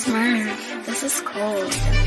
Smurf, this is cold.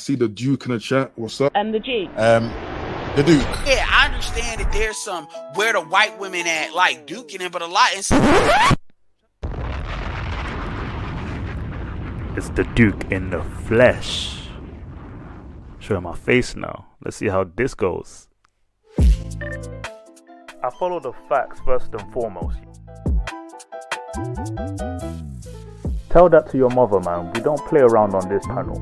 see the Duke in the chat. What's up? The G. The Duke. Yeah, I understand that there's some where the white women at, like duking it, but a lot. It's the Duke in the flesh. Showing my face now. Let's see how this goes. I follow the facts first and foremost. Tell that to your mother, man. We don't play around on this panel.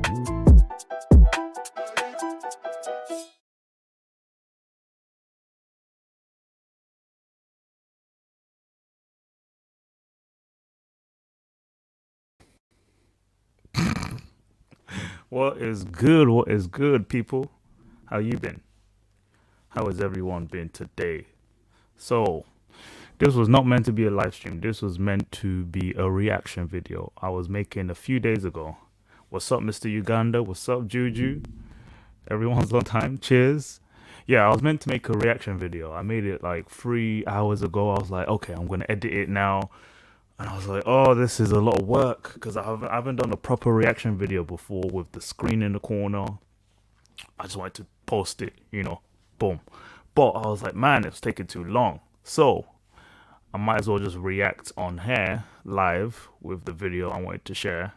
What is good? What is good, people? How you been? How has everyone been today? So, this was not meant to be a live stream. This was meant to be a reaction video I was making a few days ago. What's up, Mr. Uganda? What's up, Juju? Everyone's on time. Cheers. Yeah, I was meant to make a reaction video. I made it like 3 hours ago. I was like, okay, I'm going to edit it now. And I was like, oh, this is a lot of work because I haven't done a proper reaction video before with the screen in the corner. I just wanted to post it, boom. But I was like, man, it's taking too long. So I might as well just react on here live with the video I wanted to share.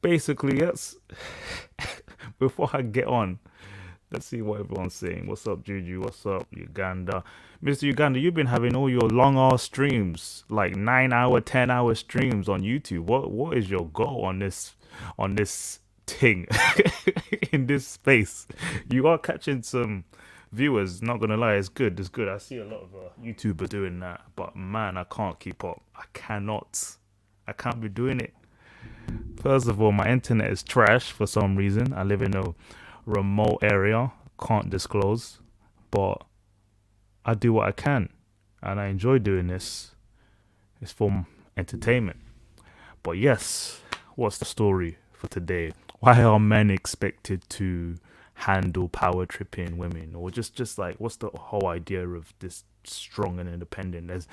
Basically, yes. Before I get on, let's see what everyone's saying. What's up, Juju? What's up, Uganda? Mr. Uganda, you've been having all your long ass streams, like 9-hour, 10-hour streams on YouTube. What is your goal on this thing in this space? You are catching some viewers, not gonna lie. It's good. I see a lot of YouTubers doing that, but man, I can't keep up. I can't be doing it. First of all, my internet is trash for some reason. I live in a remote area, can't disclose, but I do what I can and I enjoy doing this. It's for entertainment. But yes, what's the story for today? Why are men expected to handle power tripping women, or just like, what's the whole idea of this strong and independent?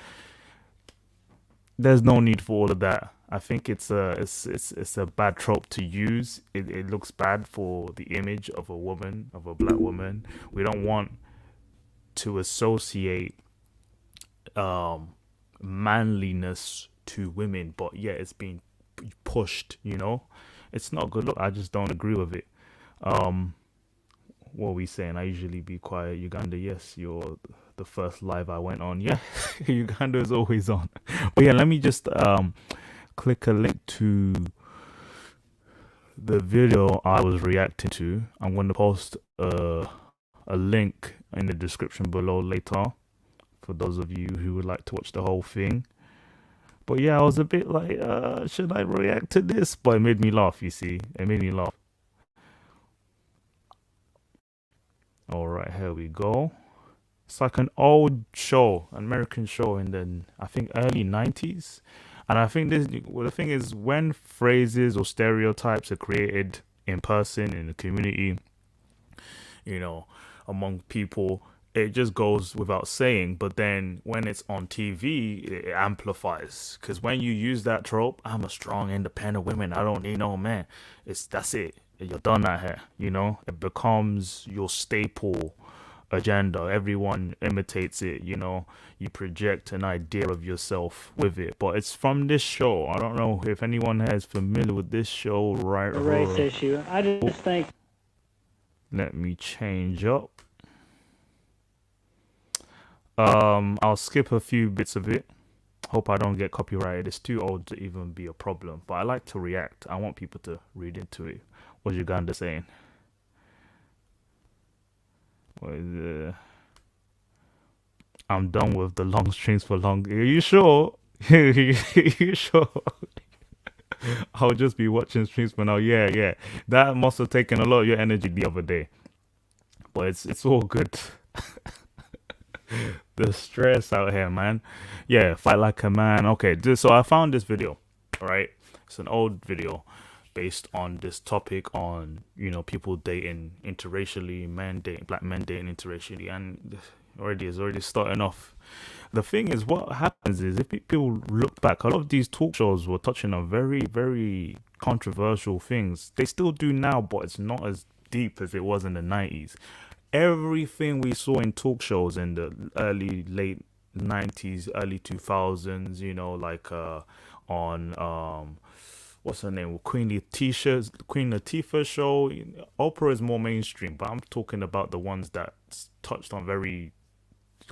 There's no need for all of that. I think it's a bad trope to use. It looks bad for the image of a woman, of a black woman. We don't want to associate manliness to women, but yeah, it's being pushed. It's not good. Look, I just don't agree with it. What are we saying? I usually be quiet. Uganda, yes, you're the first live I went on. Yeah, Uganda is always on. But yeah, let me just click a link to the video I was reacting to. I'm going to post a link in the description below later for those of you who would like to watch the whole thing. But yeah, I was a bit like, should I react to this? But it made me laugh, you see. It made me laugh. Alright, here we go. It's like an old show, an American show in the, I think, early 90s. And I think the thing is, when phrases or stereotypes are created in person, in the community, among people, it just goes without saying. But then when it's on TV, it amplifies. Because when you use that trope, I'm a strong, independent woman, I don't need no man. That's it. You're done out here, It becomes your staple agenda. Everyone imitates it, you project an idea of yourself with it. But it's from this show. I don't know if anyone is familiar with this show, right? The race issue. I just think. Let me change up. I'll skip a few bits of it. Hope I don't get copyrighted. It's too old to even be a problem. But I like to react. I want people to read into it. What's Uganda saying? What is it? I'm done with the long streams for long. Are you sure? Are you sure? I'll just be watching streams for now. Yeah. That must have taken a lot of your energy the other day. But it's all good. The stress out here, man. Yeah, fight like a man. Okay, so I found this video, right? It's an old video based on this topic on, people dating interracially, black men dating interracially, and it's already starting off. The thing is, what happens is, if people look back, a lot of these talk shows were touching on very, very controversial things. They still do now, but it's not as deep as it was in the 90s. Everything we saw in talk shows in the late 90s, early 2000s, you know, like on what's her name, Queen Latifah show. Oprah is more mainstream, but I'm talking about the ones that touched on very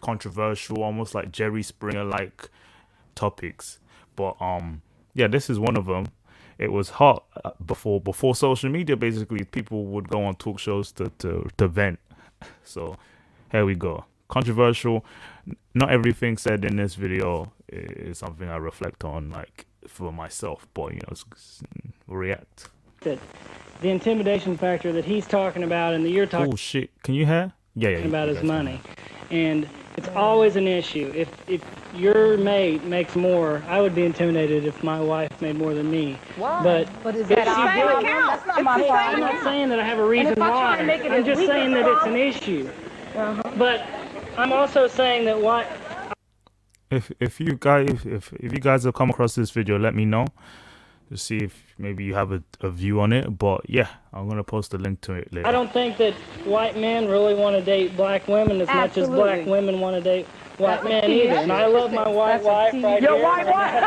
controversial, almost like Jerry Springer like topics. But yeah, this is one of them. It was hot before social media. Basically, people would go on talk shows to vent. So here we go. Controversial. Not everything said in this video is something I reflect on, like for myself. But you know, react. That the intimidation factor that he's talking about and that you're talking Oh shit! Can you hear? Yeah. about his money, and it's always an issue. If your mate makes more, I would be intimidated if my wife made more than me. Why? But is if that she our did, That's not my fault. I'm not saying that I have a reason why. I'm just saying that it's an issue. But I'm also saying that why. If you guys have come across this video, let me know to see if maybe you have a view on it. But yeah, I'm gonna post a link to it later. I don't think that white men really want to date black women as much as black women want to date white men either. And I love my white wife right here. Your white wife?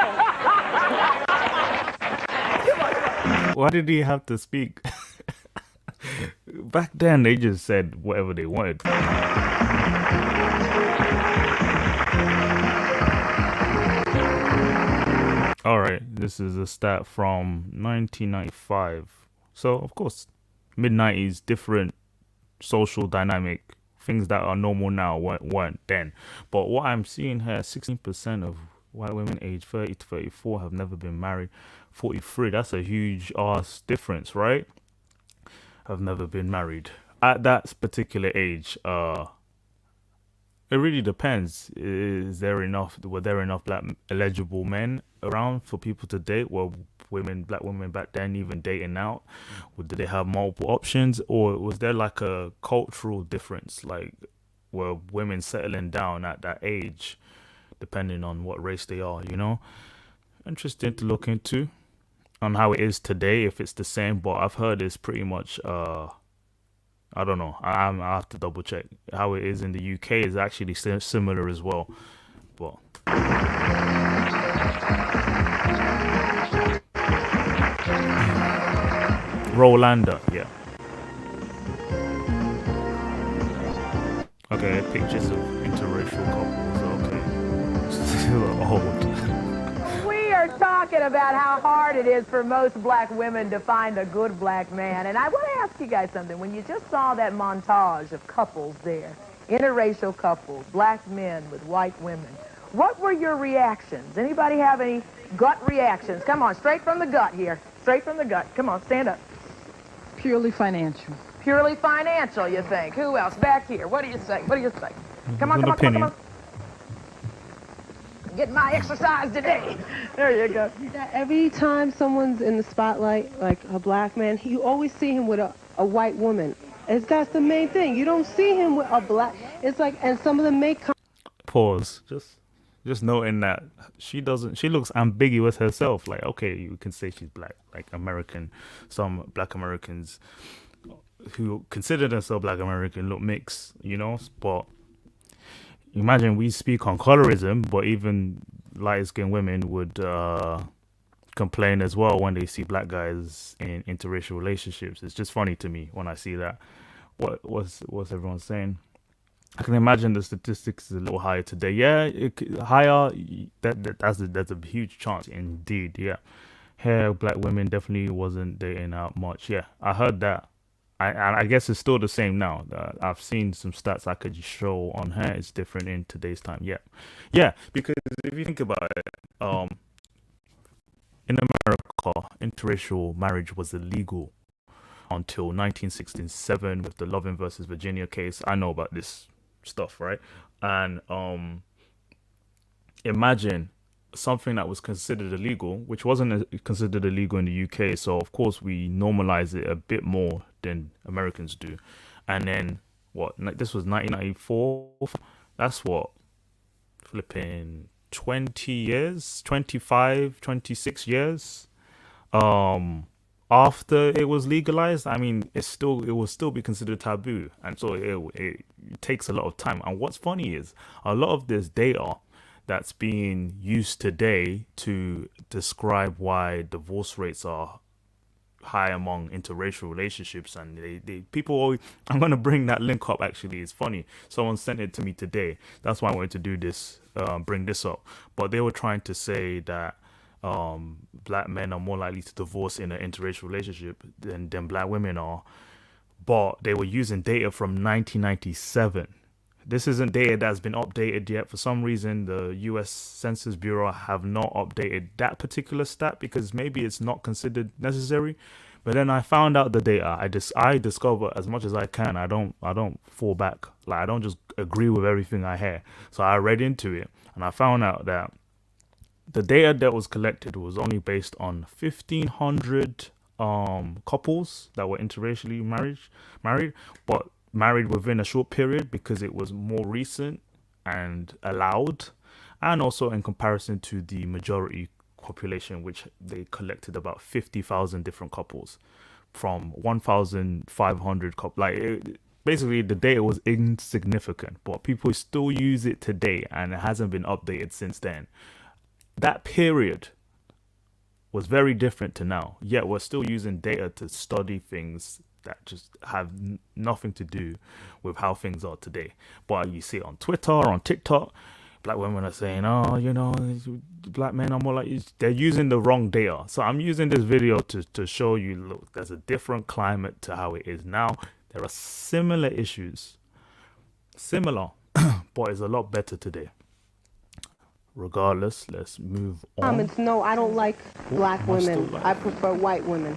Why did he have to speak? Back then, they just said whatever they wanted. All right, this is a stat from 1995. So, of course, mid-90s, different social dynamic. Things that are normal now weren't then. But what I'm seeing here, 16% of white women aged 30 to 34 have never been married. 43, that's a huge ass difference, right? Have never been married. At that particular age, it really depends. Were there enough black eligible men around for people to date? Were black women back then even dating out? Or did they have multiple options? Or was there like a cultural difference? Like, were women settling down at that age, depending on what race they are, you know? Interesting to look into on how it is today, if it's the same. But I've heard it's pretty much I don't know. I have to double check. How it is in the UK is actually similar as well. But Rolanda, yeah. Okay, pictures of interracial couples. Okay, still old. We are talking about how hard it is for most black women to find a good black man. And I want to ask you guys something. When you just saw that montage of couples there, interracial couples, black men with white women, what were your reactions? Anybody have any gut reactions? Come on, straight from the gut here. Straight from the gut. Come on, stand up. Purely financial. Purely financial, you think? Who else? Back here. What do you say? What do you say? Come on, come on, come on, come on. Get my exercise today. There you go. Every time someone's in the spotlight, like a black man, you always see him with a white woman. That's the main thing. You don't see him with a black. It's like, and some of them make. Pause. Just noting that she looks ambiguous herself. Like, okay, you can say she's black, like American. Some black Americans who consider themselves black American look mixed, you know. But imagine we speak on colorism, but even light-skinned women would complain as well when they see black guys in interracial relationships. It's just funny to me when I see that. What's everyone saying? I can imagine the statistics is a little higher today. Yeah, higher. That's a huge chance indeed. Yeah, here black women definitely wasn't dating out much. Yeah, I heard that. I guess it's still the same now. I've seen some stats I could show on her. It's different in today's time. Yeah, because if you think about it, in America, interracial marriage was illegal until 1967 with the Loving versus Virginia case. I know about this stuff, right? And imagine something that was considered illegal, which wasn't considered illegal in the UK. So of course we normalize it a bit more than Americans do. And then this was 1994. That's flipping 20 years, 25, 26 years. after it was legalized, I mean, it will still be considered taboo, and so it takes a lot of time. And what's funny is a lot of this data that's being used today to describe why divorce rates are high among interracial relationships, and they people always, I'm going to bring that link up. Actually, it's funny, someone sent it to me today. That's why I wanted to do this, bring this up. But they were trying to say that black men are more likely to divorce in an interracial relationship than black women are, but they were using data from 1997. This isn't data that's been updated yet. For some reason, the US Census Bureau have not updated that particular stat because maybe it's not considered necessary. But then I found out the data. I discover as much as I can. I don't fall back. Like, I don't just agree with everything I hear. So I read into it and I found out that the data that was collected was only based on 1,500 couples that were interracially married, but married within a short period because it was more recent and allowed, and also in comparison to the majority population, which they collected about 50,000 different couples from 1,500 couples. Basically, the data was insignificant, but people still use it today, and it hasn't been updated since then. That period was very different to now, yet we're still using data to study things that just have nothing to do with how things are today. But you see it on Twitter, on TikTok, black women are saying, oh, black men are more like you. They're using the wrong data. So I'm using this video to show you, look, there's a different climate to how it is now. There are similar issues, but it's a lot better today. Regardless, let's move on. It's no, I don't like black women. I prefer white women.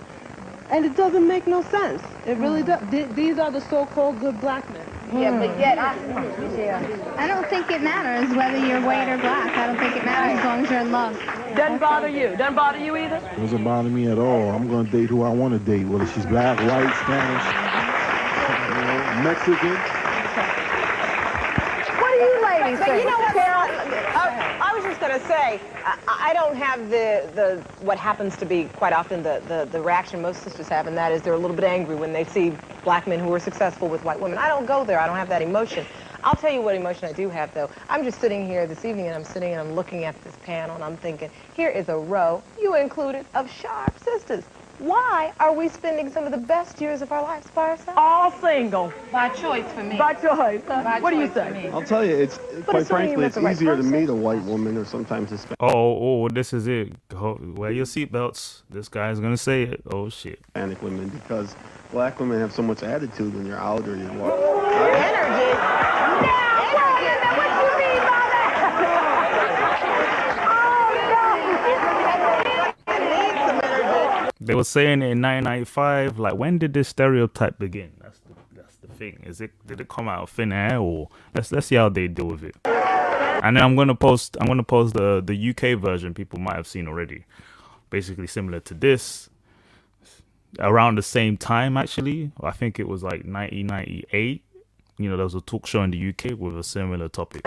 And it doesn't make no sense. It really does. These are the so-called good black men. Yeah, but yet, I don't think it matters whether you're white or black. I don't think it matters as long as you're in love. doesn't bother you. Doesn't bother you either? It doesn't bother me at all. I'm going to date who I want to date, whether she's black, white, Spanish, Mexican. What do you ladies But think? you know what, Carol? I was just going to say, I don't have the what happens to be quite often the reaction most sisters have, and that is they're a little bit angry when they see black men who are successful with white women. I don't go there. I don't have that emotion. I'll tell you what emotion I do have, though. I'm just sitting here this evening, and I'm looking at this panel, and I'm thinking, here is a row, you included, of sharp sisters. Why are we spending some of the best years of our lives by ourselves? All single. By choice for me. By choice. What do you say? I'll tell you, it's quite assuming you frankly, met it's the right easier to person. meet a white woman or sometimes a Oh, this is it. Wear your seatbelts. This guy's gonna say it. Oh shit. Hispanic woman because black women have so much attitude when you're out or you walk. Energy. They were saying in 1995, like, when did this stereotype begin? That's the thing. Did it come out of thin air, or let's see how they deal with it. And then I'm gonna post the UK version. People might have seen already. Basically similar to this, around the same time actually. I think it was like 1998. There was a talk show in the UK with a similar topic.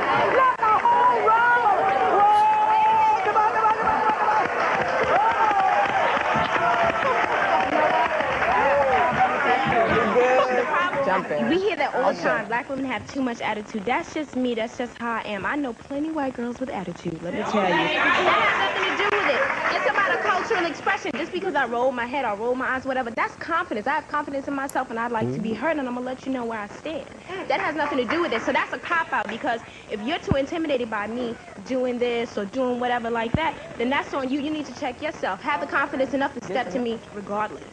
We hear that all the time. Black women have too much attitude. That's just me. That's just how I am. I know plenty white girls with attitude, let me tell you. That has nothing to do with it. It's about a cultural expression. Just because I roll my head or roll my eyes, whatever, that's confidence. I have confidence in myself, and I'd like to be heard, and I'm going to let you know where I stand. That has nothing to do with it. So that's a cop-out, because if you're too intimidated by me doing this or doing whatever like that, then that's on you. You need to check yourself. Have the confidence enough to step to me regardless.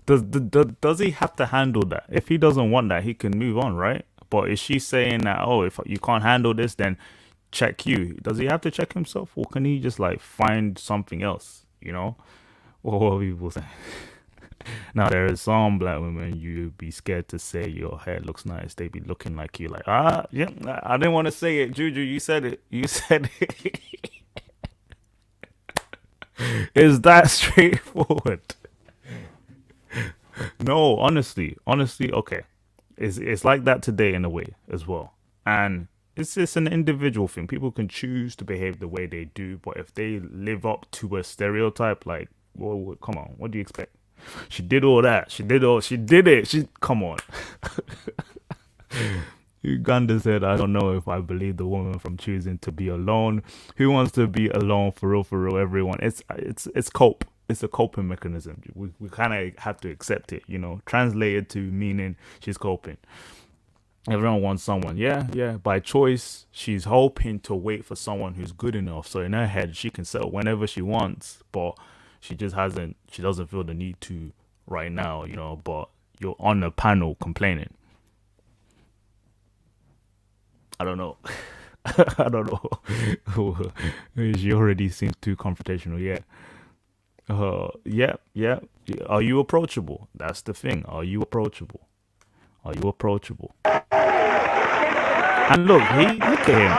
Does he have to handle that? If he doesn't want that, he can move on, right? But is she saying that, oh, if you can't handle this, then check you? Does he have to check himself, or can he just like find something else? What are people saying? Now there is some black women you be scared to say your hair looks nice. They be looking like you, like, yeah, I didn't want to say it, Juju. You said it. Is that straightforward? No, honestly, okay. It's like that today in a way as well. And It's just an individual thing. People can choose to behave the way they do, but if they live up to a stereotype, like, well, come on, what do you expect? She did all that. She did it. Come on. Uganda said, I don't know if I believe the woman from choosing to be alone. Who wants to be alone for real, everyone? It's cope. It's a coping mechanism. We kind of have to accept it, translated to meaning she's coping. Everyone wants someone. Yeah. By choice, she's hoping to wait for someone who's good enough. So in her head, she can settle whenever she wants, but she doesn't feel the need to right now, but you're on the panel complaining. I don't know. I don't know. She already seems too confrontational. Yeah. Are you approachable? That's the thing. Are you approachable? And look at him.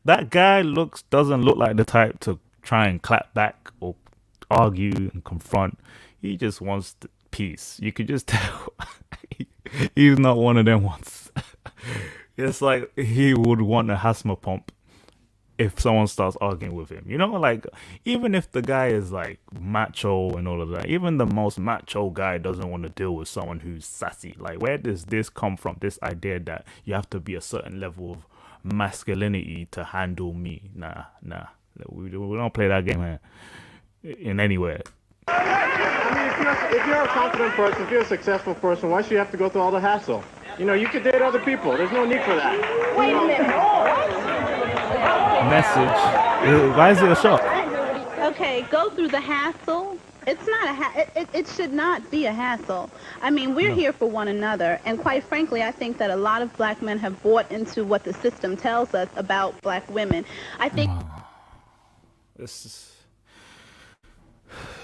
That guy doesn't look like the type to try and clap back or argue and confront. He just wants peace. You could just tell he's not one of them ones. It's like he would want a asthma pump if someone starts arguing with him. Like, even if the guy is like macho and all of that, even the most macho guy doesn't want to deal with someone who's sassy. Like, where does this come from? This idea that you have to be a certain level of masculinity to handle me. Nah. We don't play that game here in anywhere. I mean, if you're a confident person, if you're a successful person, why should you have to go through all the hassle? You could date other people. There's no need for that. Wait a minute. Message. Why is it a shock? Okay, go through the hassle. It's not it should not be a hassle. I mean, we're here for one another, and quite frankly, I think that a lot of black men have bought into what the system tells us about black women. I think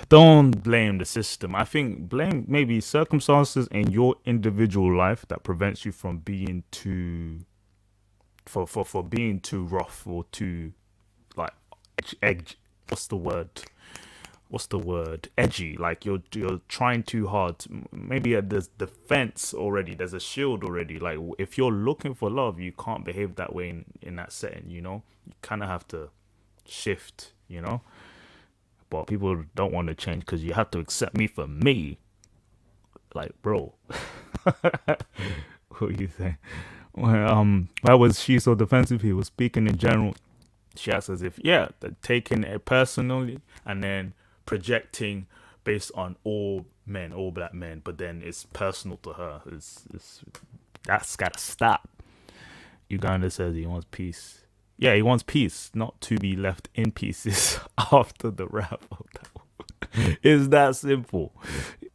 don't blame the system. I think blame maybe circumstances in your individual life that prevents you from being too for being too rough or too like edgy. What's the word? Edgy. Like you're trying too hard. Maybe there's defense already. There's a shield already. Like if you're looking for love, you can't behave that way in that setting. You kind of have to shift. But people don't want to change because you have to accept me for me. Like, bro. What are you saying? Well, why was she so defensive? He was speaking in general. She acts as if, taking it personally and then projecting based on all black men, but then it's personal to her. That's gotta stop. Uganda says he wants peace. Yeah, he wants peace, not to be left in pieces after the rap of that one. It's that simple. I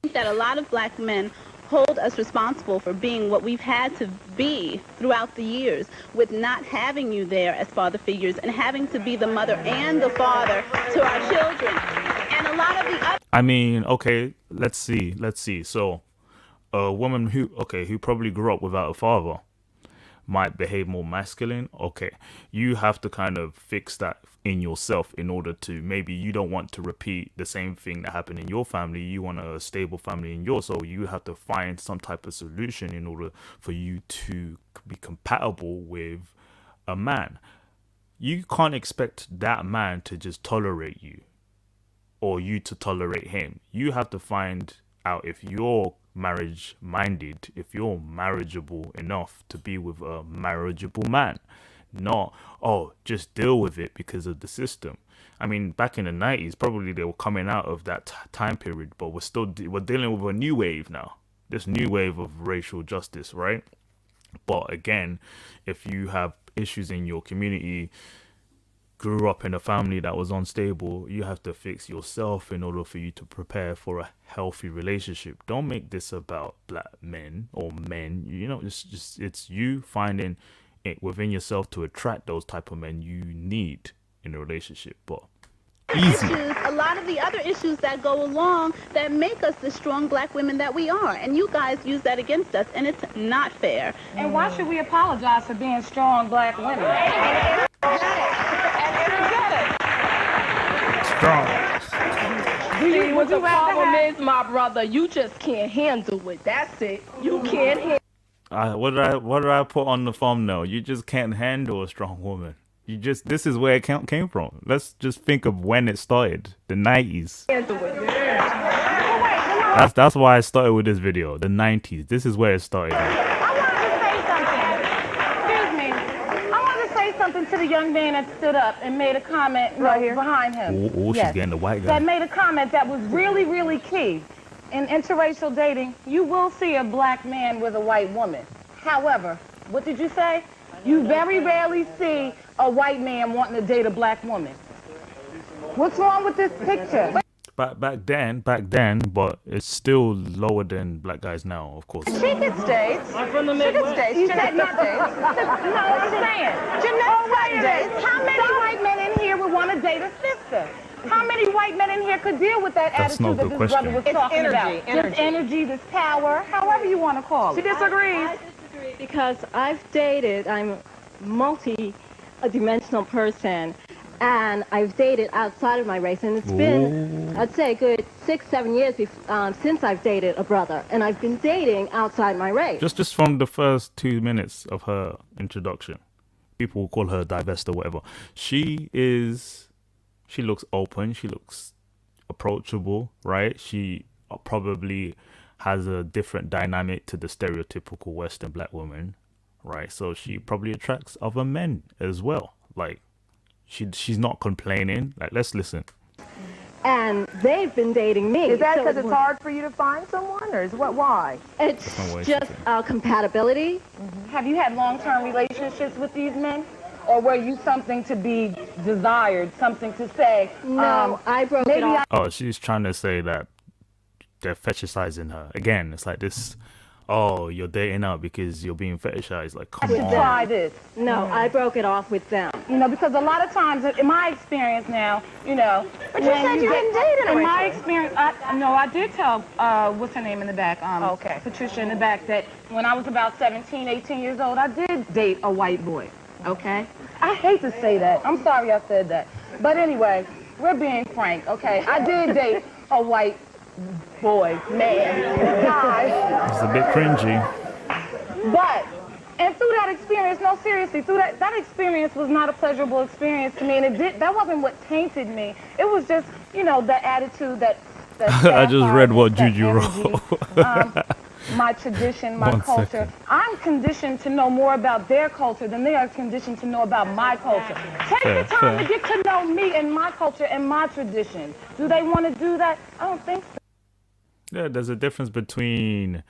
think that a lot of black men hold us responsible for being what we've had to be throughout the years with not having you there as father figures and having to be the mother and the father to our children. And a lot of the other... I mean, okay, let's see. So a woman who probably grew up without a father might behave more masculine. Okay, you have to kind of fix that in yourself in order to, maybe you don't want to repeat the same thing that happened in your family. You want a stable family in yours, so you have to find some type of solution in order for you to be compatible with a man. You can't expect that man to just tolerate you or you to tolerate him. You have to find out if you're marriage minded, if you're marriageable enough to be with a marriageable man. Not, just deal with it because of the system. I mean, back in the 90s, probably they were coming out of that time period, but we're dealing with a new wave now. This new wave of racial justice, right? But again, if you have issues in your community, grew up in a family that was unstable, you have to fix yourself in order for you to prepare for a healthy relationship. Don't make this about black men or men. It's you finding it within yourself to attract those type of men you need in a relationship. But easy. A lot of the other issues that go along that make us the strong black women that we are, and you guys use that against us, and it's not fair. And why should we apologize for being strong black women? Strong. What the problem is, my brother, you just can't handle it. That's it. You can't handle it. what did I put on the thumbnail? You just can't handle a strong woman. This is where it came from. Let's just think of when it started, the 90s. That's why I started with this video, the 90s. This is where it started. I wanted to say something to the young man that stood up and made a comment right here behind him. Oh, she's getting the white guy. That made a comment that was really, really key. In interracial dating, you will see a black man with a white woman. However, what did you say? You very rarely see a white man wanting to date a black woman. What's wrong with this picture? Back then, but it's still lower than black guys now, of course. She gets dates. I'm from the She Midwest. gets dates. Jeanette gets dates. No, I'm saying. Jeanette's got dates. How many white men in here would want to date a sister? How many white men in here could deal with that That's not attitude the that this brother question. was It's talking energy, about? This energy, this power, however you want to call it. She disagrees. I disagree because I've dated, I'm a multi-dimensional person, and I've dated outside of my race, and it's been, I'd say, a good 6-7 years since I've dated a brother, and I've been dating outside my race. Just from the first 2 minutes of her introduction, people will call her divest or whatever. She looks open. She looks approachable, right? She probably has a different dynamic to the stereotypical Western black woman, right? So she probably attracts other men as well. Like, she's not complaining. Like, let's listen. And they've been dating me. Is that because it's hard for you to find someone, or is what? Why? It's just compatibility. Have you had long-term relationships with these men? Or were you something to be desired, something to say? No, I broke it off. Oh, she's trying to say that they're fetishizing her. Again, it's like this, oh, you're dating out because you're being fetishized. Like, come on. Try this. No, I broke it off with them. You know, because a lot of times, in my experience now, you know. But you said you didn't date interracial. In my experience, I did tell, what's her name in the back? Okay. Patricia in the back, that when I was about 17, 18 years old, I did date a white boy. Okay? I hate to say that. I'm sorry I said that. But anyway, we're being frank, okay? I did date a white boy, man, guy. It's a bit cringy. But, and through that experience, no, seriously, through that experience was not a pleasurable experience to me, and that wasn't what tainted me. It was just, you know, the attitude that I just read what Juju wrote. My tradition, my culture. I'm conditioned to know more about their culture than they are conditioned to know about my culture. Take the time to get to know me and my culture and my tradition. Do they want to do that? I don't think so. Yeah, there's a difference between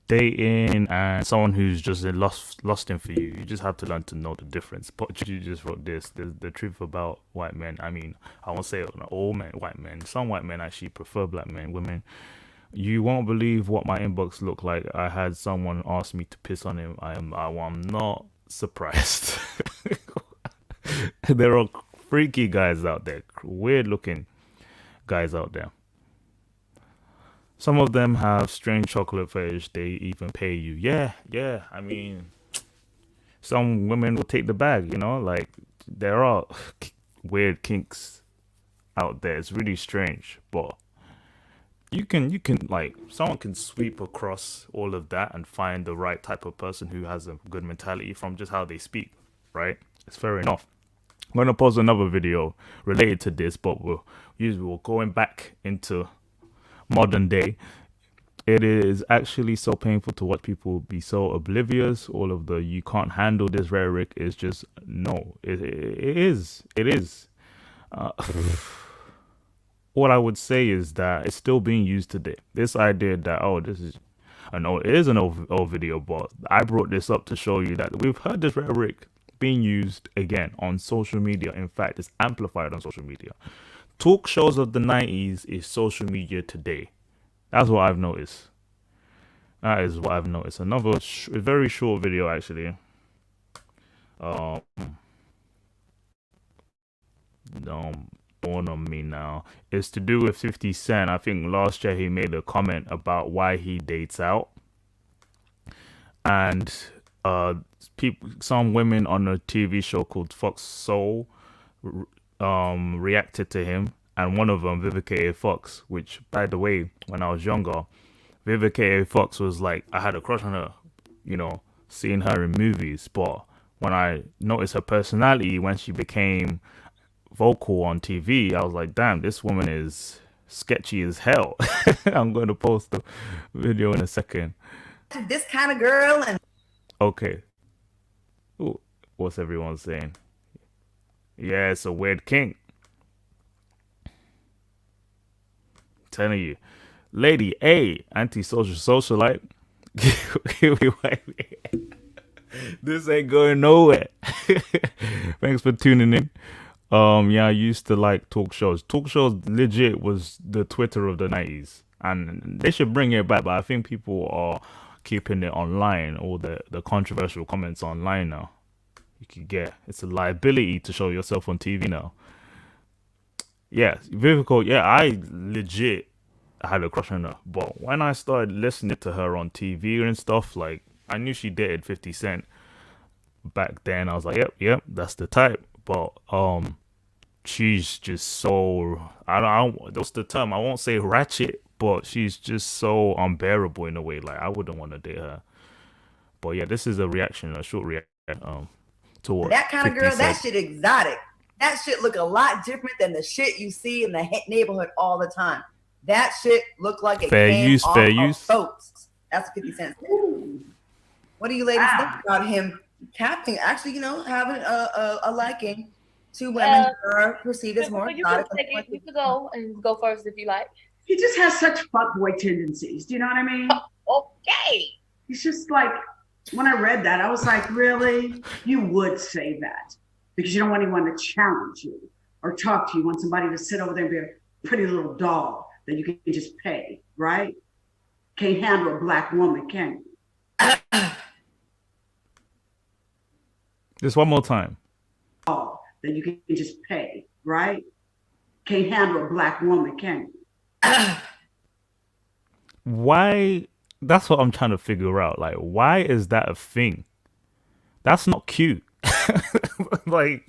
dating and someone who's just lusting for you. You just have to learn to know the difference. But you just wrote this. The truth about white men. I mean, I won't say all men, white men. Some white men actually prefer black men, women. You won't believe what my inbox looked like. I had someone ask me to piss on him. I'm not surprised. There are freaky guys out there, weird looking guys out there. Some of them have strange chocolate fetish. They even pay you. Yeah. I mean, some women will take the bag, you know, like there are weird kinks out there. It's really strange, but you can like, someone can sweep across all of that and find the right type of person who has a good mentality from just how they speak, right? It's fair enough. I'm going to post another video related to this, but we're going back into modern day. It is actually so painful to watch people be so oblivious. All of the "you can't handle this" rhetoric is just no. It is. What I would say is that it's still being used today. This idea that, oh, this is, I know it is an old video, but I brought this up to show you that we've heard this rhetoric being used again on social media. In fact, it's amplified on social media. Talk shows of the 90s is social media today. That's what I've noticed. That is what I've noticed. Another very short video, actually. Born on me now. It's to do with 50 Cent. I think last year he made a comment about why he dates out. And some women on a TV show called Fox Soul reacted to him. And one of them, Vivica A. Fox, which, by the way, when I was younger, Vivica A. Fox was like, I had a crush on her, you know, seeing her in movies. But when I noticed her personality, when she became vocal on TV, I was like, damn, this woman is sketchy as hell. I'm going to post the video in a second. This kind of girl and okay. Ooh, what's everyone saying? Yeah, it's a weird kink. Telling you. Lady A, antisocial socialite. This ain't going nowhere. Thanks for tuning in. Yeah, I used to like talk shows. Talk shows legit was the Twitter of the 90s. And they should bring it back, but I think people are keeping it online, or the controversial comments online now. You could get, it's a liability to show yourself on TV now. Yeah, Vivica, yeah, I legit had a crush on her. But when I started listening to her on TV and stuff, like, I knew she dated 50 Cent back then. I was like, yep, that's the type. But she's just so, I don't that's the term. I won't say ratchet, but she's just so unbearable in a way. Like, I wouldn't want to date her. But yeah, this is a reaction, a short reaction to what that kind of girl. That shit exotic. That shit look a lot different than the shit you see in the neighborhood all the time. That shit look like it fair came use, off fair of use. Boats. That's 50 Cent. What do you ladies think about him capting? Actually, you know, having a liking to women who are perceived as more exotic. You could go and go first if you like. He just has such fuckboy tendencies. Do you know what I mean? Okay. He's just like, when I read that, I was like, really? You would say that because you don't want anyone to challenge you or talk to you. You want somebody to sit over there and be a pretty little doll that you can just pay, right? Can't handle a black woman, can you? Just one more time. That you can just pay, right? Can't handle a black woman, can you? Why? That's what I'm trying to figure out. Like, why is that a thing? That's not cute. Like,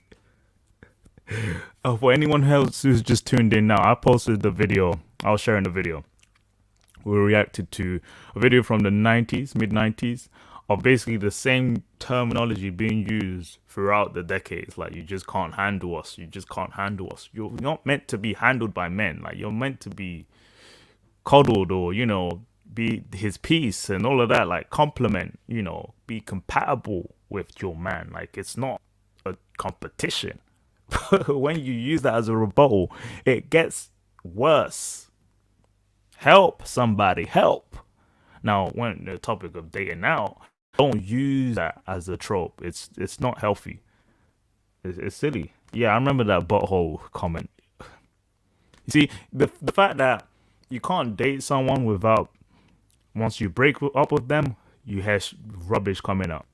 for anyone else who's just tuned in now, I posted the video. I was sharing the video. We reacted to a video from the 90s, mid-90s, of basically the same terminology being used throughout the decades. Like, you just can't handle us. You just can't handle us. You're not meant to be handled by men. Like, you're meant to be coddled, or, you know, be his piece and all of that. Like, complement, you know, be compatible with your man. Like, it's not a competition. When you use that as a rebuttal, it gets worse. Help somebody, help. Now, when the topic of dating now, don't use that as a trope. It's not healthy. It's silly. Yeah, I remember that butthole comment. You see, the fact that you can't date someone without, once you break up with them, you have rubbish coming out.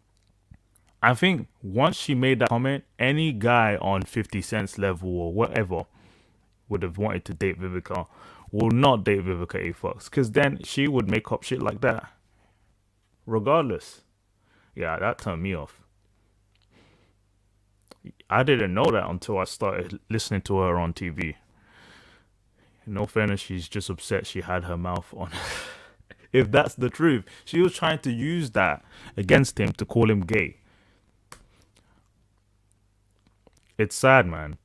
I think once she made that comment, any guy on 50 Cent's level or whatever would have wanted to date Vivica, will not date Vivica A. Fox, because then she would make up shit like that. Regardless. Yeah, that turned me off. I didn't know that until I started listening to her on TV. In all fairness, she's just upset she had her mouth on. If that's the truth, she was trying to use that against him to call him gay. It's sad, man.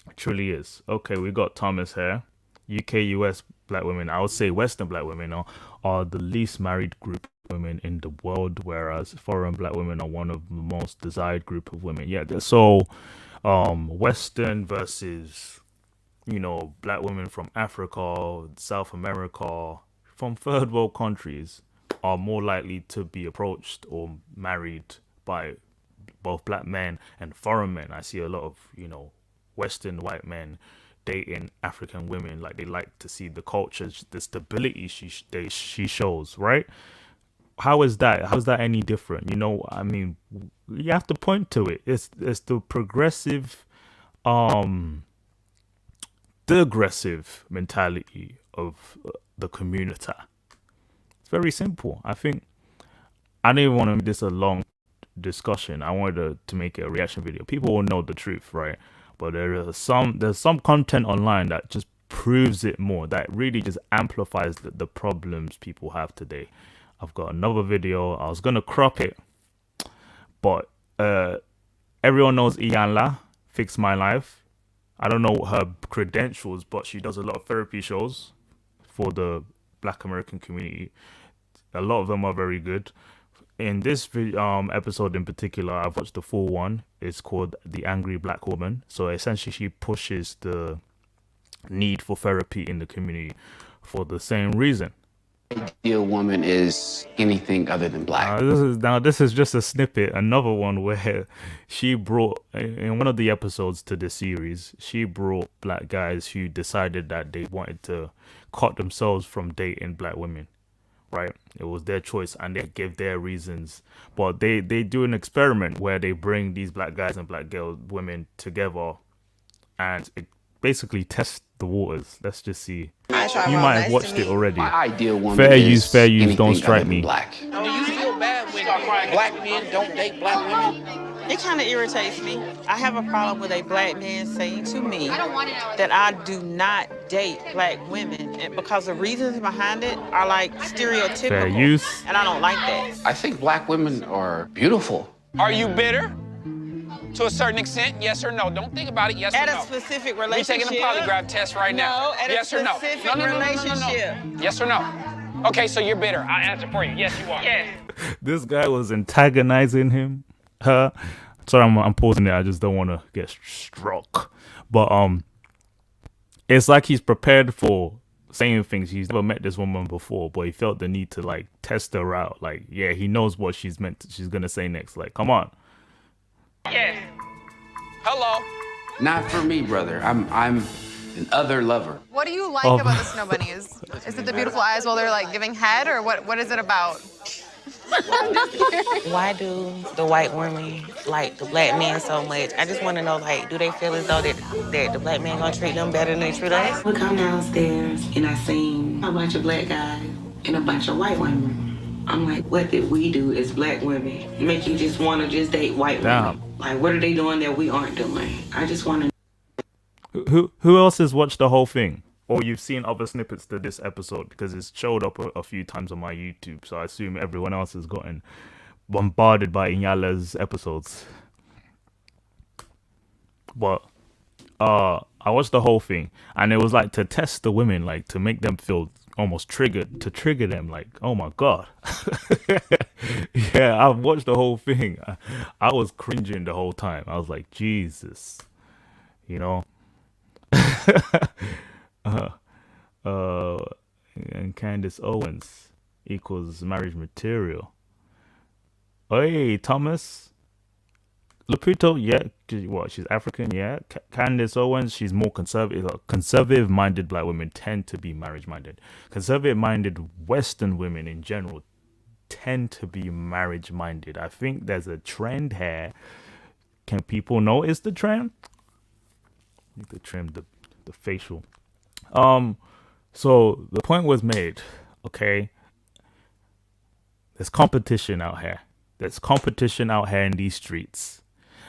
It truly is. Okay, we got Thomas here. UK, US black women, I would say Western black women are the least married group of women in the world, whereas foreign black women are one of the most desired group of women. Yeah, so Western versus, you know, black women from Africa, South America, from third world countries are more likely to be approached or married by both black men and foreign men. I see a lot of, you know, Western white men dating African women. Like, they like to see the culture, the stability she shows, right? How is that? How's that any different? You know, I mean, you have to point to it. It's the progressive, the aggressive mentality of the community. It's very simple. I think I didn't want to make this a long discussion. I wanted to make it a reaction video. People will know the truth, right? But there's some content online that just proves it more. That really just amplifies the problems people have today. I've got another video. I was gonna crop it, but everyone knows Iyanla, Fix My Life. I don't know her credentials, but she does a lot of therapy shows for the Black American community. A lot of them are very good. In this episode in particular, I've watched the full one. It's called The Angry Black Woman. So essentially, she pushes the need for therapy in the community for the same reason. Ideal woman is anything other than black. This is just a snippet. Another one where she brought, in one of the episodes to this series, she brought black guys who decided that they wanted to cut themselves from dating black women. Right, it was their choice, and they give their reasons. But they do an experiment where they bring these black guys and black women together, and it basically tests the waters. Let's just see. You might have watched it already. My ideal woman fair is use. Don't anything strike other than me. black. Do you feel bad when black men don't date black women? It kind of irritates me. I have a problem with a black man saying to me that I do not date black women, and because the reasons behind it are like stereotypical. Fair use. And I don't like that. I think black women are beautiful. Are you bitter? To a certain extent, yes or no? Don't think about it, yes At or no. a specific We're relationship. taking a polygraph test right now. No, at yes a or no? specific No. relationship. Yes or no? Okay, so you're bitter. I'll answer for you. Yes, you are. Yes. This guy was antagonizing her. Sorry, I'm pausing it. I just don't want to get struck. But it's like he's prepared for saying things. He's never met this woman before, but he felt the need to like test her out. Like, yeah, he knows what she's gonna say next. Like, come on. Yes. Hello. Not for me, brother. I'm an other lover. What do you like about the snow bunnies? Is it the beautiful eyes while they're like giving head, or what is it about? Why do the white women like the black men so much? I just want to know, like, do they feel as though that the black men gonna treat them better than they treat us? We come downstairs and I seen a bunch of black guys and a bunch of white women. I'm like, what did we do as black women make you just want to just date white women? Like, what are they doing that we aren't doing? I just want to. Who else has watched the whole thing? Or you've seen other snippets to this episode, because it's showed up a few times on my YouTube, so I assume everyone else has gotten bombarded by Inyala's episodes. But I watched the whole thing, and it was like to test the women, like to make them feel almost triggered, to trigger them, like, oh my god. Yeah, I've watched the whole thing. I was cringing the whole time. I was like, Jesus, you know. And Candace Owens equals marriage material. Hey, Thomas Laputo, yeah, what? She's African, yeah. Candace Owens, she's more conservative. Conservative-minded black women tend to be marriage-minded. Conservative-minded Western women in general tend to be marriage-minded. I think there's a trend here. Can people notice the trend? Need to trim the facial. So the point was made, okay? There's competition out here. There's competition out here in these streets.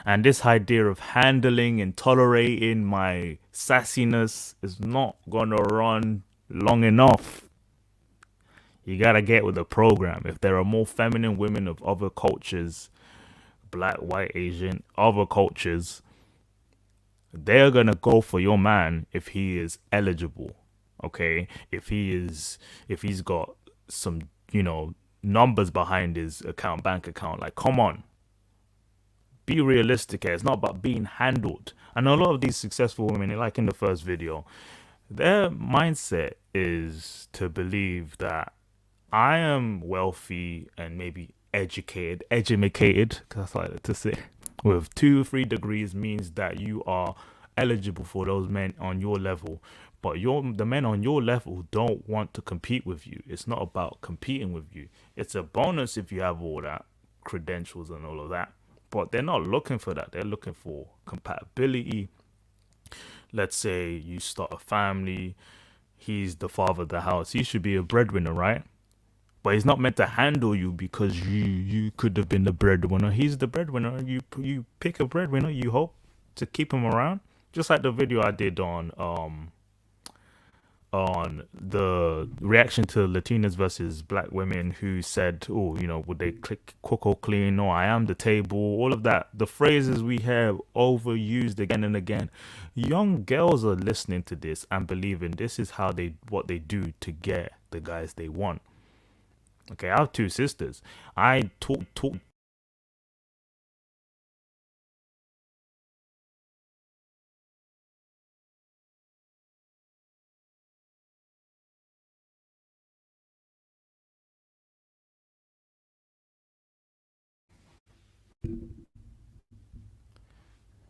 And this idea of handling and tolerating my sassiness is not gonna run long enough. You gotta get with the program. If there are more feminine women of other cultures, black, white, Asian, other cultures, they're gonna go for your man if he is eligible, okay? If he's got some, numbers behind his bank account. Like, come on, be realistic here. It's not about being handled. And a lot of these successful women, like in the first video, their mindset is to believe that I am wealthy and maybe educated, that's what I like to say, with 2-3 degrees means that you are eligible for those men on your level. But the men on your level don't want to compete with you. It's not about competing with you. It's a bonus if you have all that credentials and all of that. But they're not looking for that. They're looking for compatibility. Let's say you start a family. He's the father of the house. He should be a breadwinner, right? But he's not meant to handle you because you could have been the breadwinner. He's the breadwinner. You pick a breadwinner. You hope to keep him around. Just like the video I did on on the reaction to Latinas versus black women who said, oh, you know, would they cook or clean? No, I am the table. All of that. The phrases we have overused again and again. Young girls are listening to this and believing this is what they do to get the guys they want. Okay, I have two sisters. I talk.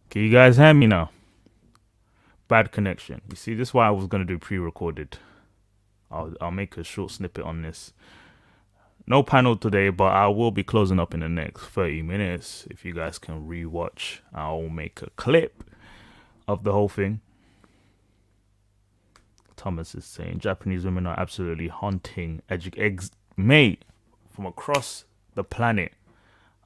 Can you guys hear me now? Bad connection. You see, this is why I was gonna do pre-recorded. I'll make a short snippet on this. No panel today, but I will be closing up in the next 30 minutes. If you guys can rewatch, I'll make a clip of the whole thing. Thomas is saying Japanese women are absolutely hunting mate from across the planet.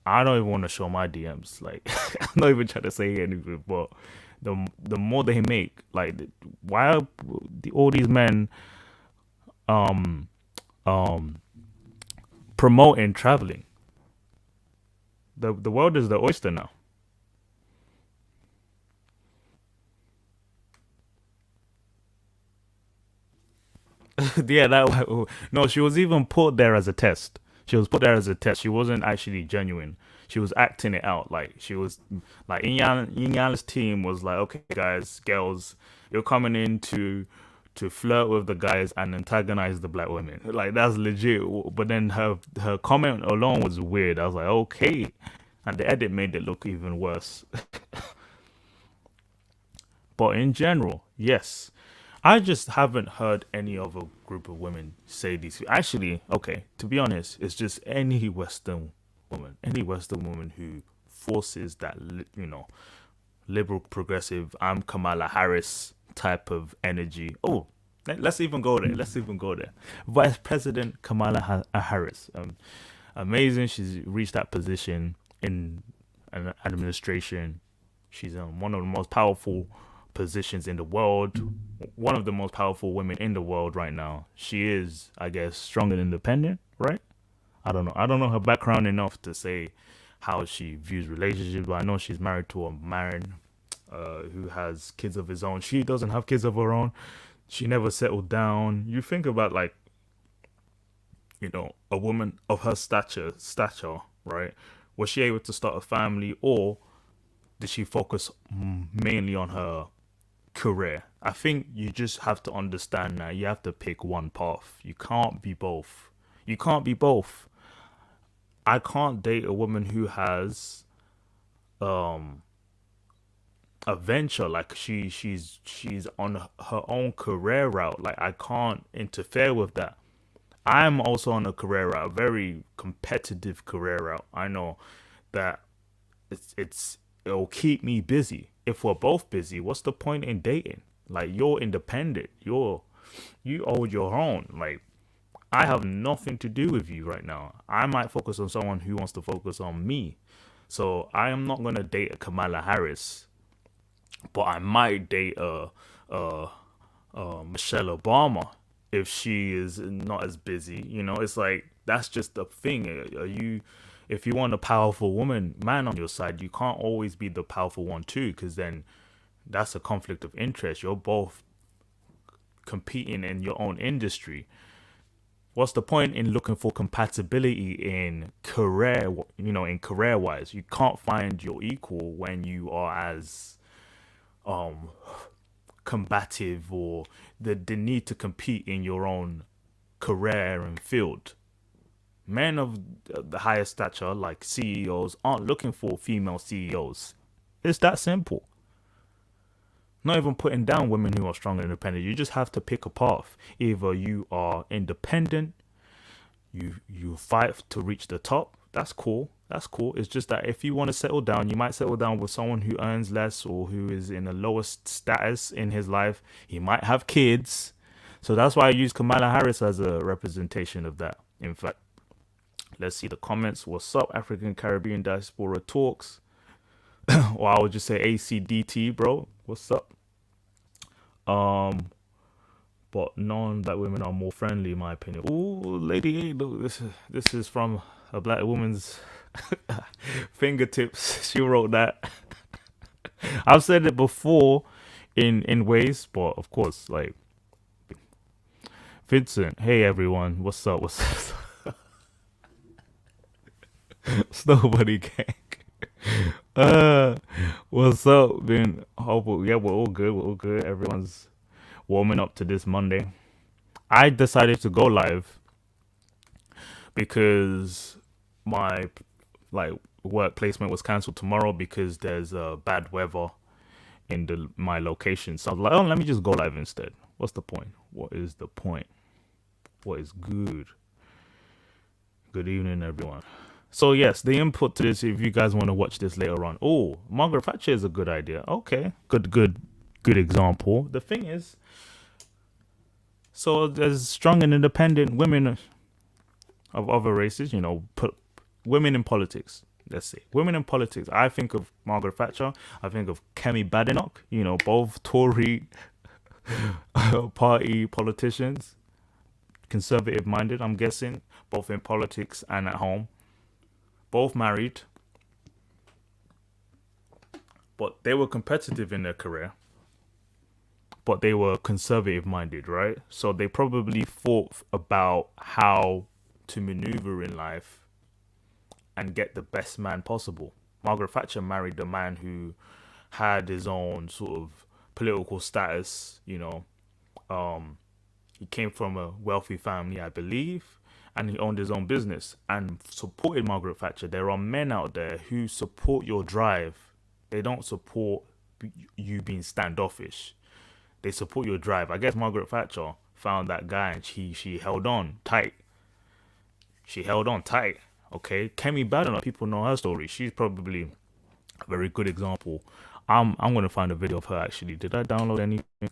I don't even want to show my DMs. Like, I'm not even trying to say anything, but the more they make, like, why are all these men promoting traveling? The world is the oyster now. Yeah, no, she was even put there as a test. She was put there as a test. She wasn't actually genuine. She was acting it out. Like, she was like, Yan's team was like, okay, guys, girls, you're coming in to flirt with the guys and antagonize the black women. Like, that's legit. But then her comment alone was weird. I was like, okay. And the edit made it look even worse. But in general, yes. I just haven't heard any other group of women say these. Actually, okay, to be honest, it's just any Western woman who forces that, liberal progressive, I'm Kamala Harris type of energy. Oh, let's even go there. Vice President Kamala Harris. Amazing. She's reached that position in an administration. She's one of the most powerful positions in the world, one of the most powerful women in the world right now. She is, I guess, strong and independent, right? I don't know her background enough to say how she views relationships, but I know she's married to a man who has kids of his own. She doesn't have kids of her own. She never settled down. You think about, like, a woman of her stature, right? Was she able to start a family, or did she focus mainly on her career? I think you just have to understand that you have to pick one path. You can't be both. I can't date a woman who has a venture, like she's on her own career route. Like, I can't interfere with that. I'm also on a career route, a very competitive career route. I know that it'll keep me busy. If we're both busy, what's the point in dating? Like, you're independent. You hold your own. Like, I have nothing to do with you right now. I might focus on someone who wants to focus on me. So I am not gonna date a Kamala Harris, but I might date a Michelle Obama if she is not as busy. It's like, that's just the thing. If you want a powerful man on your side, you can't always be the powerful one too, because then that's a conflict of interest. You're both competing in your own industry. What's the point in looking for compatibility in career, career-wise? You can't find your equal when you are as combative, or the need to compete in your own career and field. Men of the highest stature, like CEOs, aren't looking for female CEOs. It's that simple. Not even putting down women who are strong and independent. You just have to pick a path. Either you are independent, you fight to reach the top. That's cool. It's just that if you want to settle down, you might settle down with someone who earns less or who is in the lowest status in his life. He might have kids. So that's why I use Kamala Harris as a representation of that. In fact, let's see the comments. What's up, African Caribbean Diaspora Talks? Or I would just say ACDT, bro. What's up? but non-black women are more friendly, in my opinion. Ooh, Lady A, look, this is from a black woman's fingertips. She wrote that. I've said it before in ways, but of course, like Vincent. Hey everyone, what's up? What's Snowbody Gang? What's up, man? Yeah, we're all good. We're all good. Everyone's warming up to this Monday. I decided to go live because my work placement was cancelled tomorrow because there's bad weather in my location. So I was like, oh, let me just go live instead. What's the point? What is the point? What is good? Good evening, everyone. So yes, the input to this, if you guys want to watch this later on. Oh, Margaret Thatcher is a good idea. Okay, good example. The thing is, so there's strong and independent women of other races, you know, women in politics. Let's say women in politics. I think of Margaret Thatcher. I think of Kemi Badenoch. You know, both Tory party politicians, conservative-minded. I'm guessing both in politics and at home. Both married, but they were competitive in their career, but they were conservative-minded, right? So they probably thought about how to maneuver in life and get the best man possible. Margaret Thatcher married a man who had his own sort of political status, you know. He came from a wealthy family, I believe, and he owned his own business and supported Margaret Thatcher. There are men out there who support your drive. They don't support you being standoffish. They support your drive. I guess Margaret Thatcher found that guy and she held on tight. She held on tight. Okay, Kemi Badenoch, people know her story. She's probably a very good example. I'm gonna find a video of her actually. Did I download anything?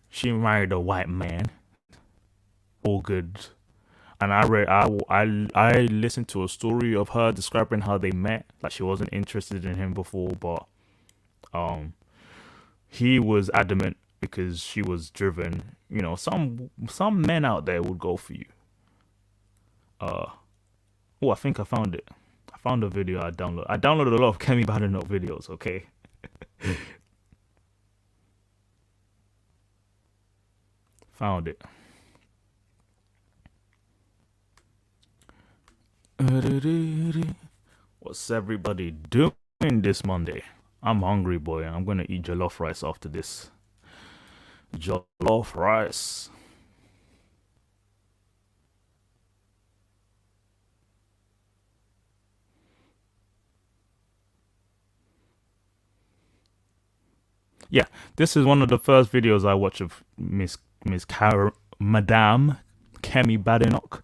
She married a white man. All good. And I listened to a story of her describing how they met. Like she wasn't interested in him before, but he was adamant because she was driven. You know, some men out there would go for you. Oh, I think I found it. I found a video I downloaded. I downloaded a lot of Kemi Badenoch videos, okay? Found it. What's everybody doing this Monday? I'm hungry, boy. I'm gonna eat jollof rice after this. Jollof rice. Yeah, this is one of the first videos I watch of Madame Kemi Badenoch,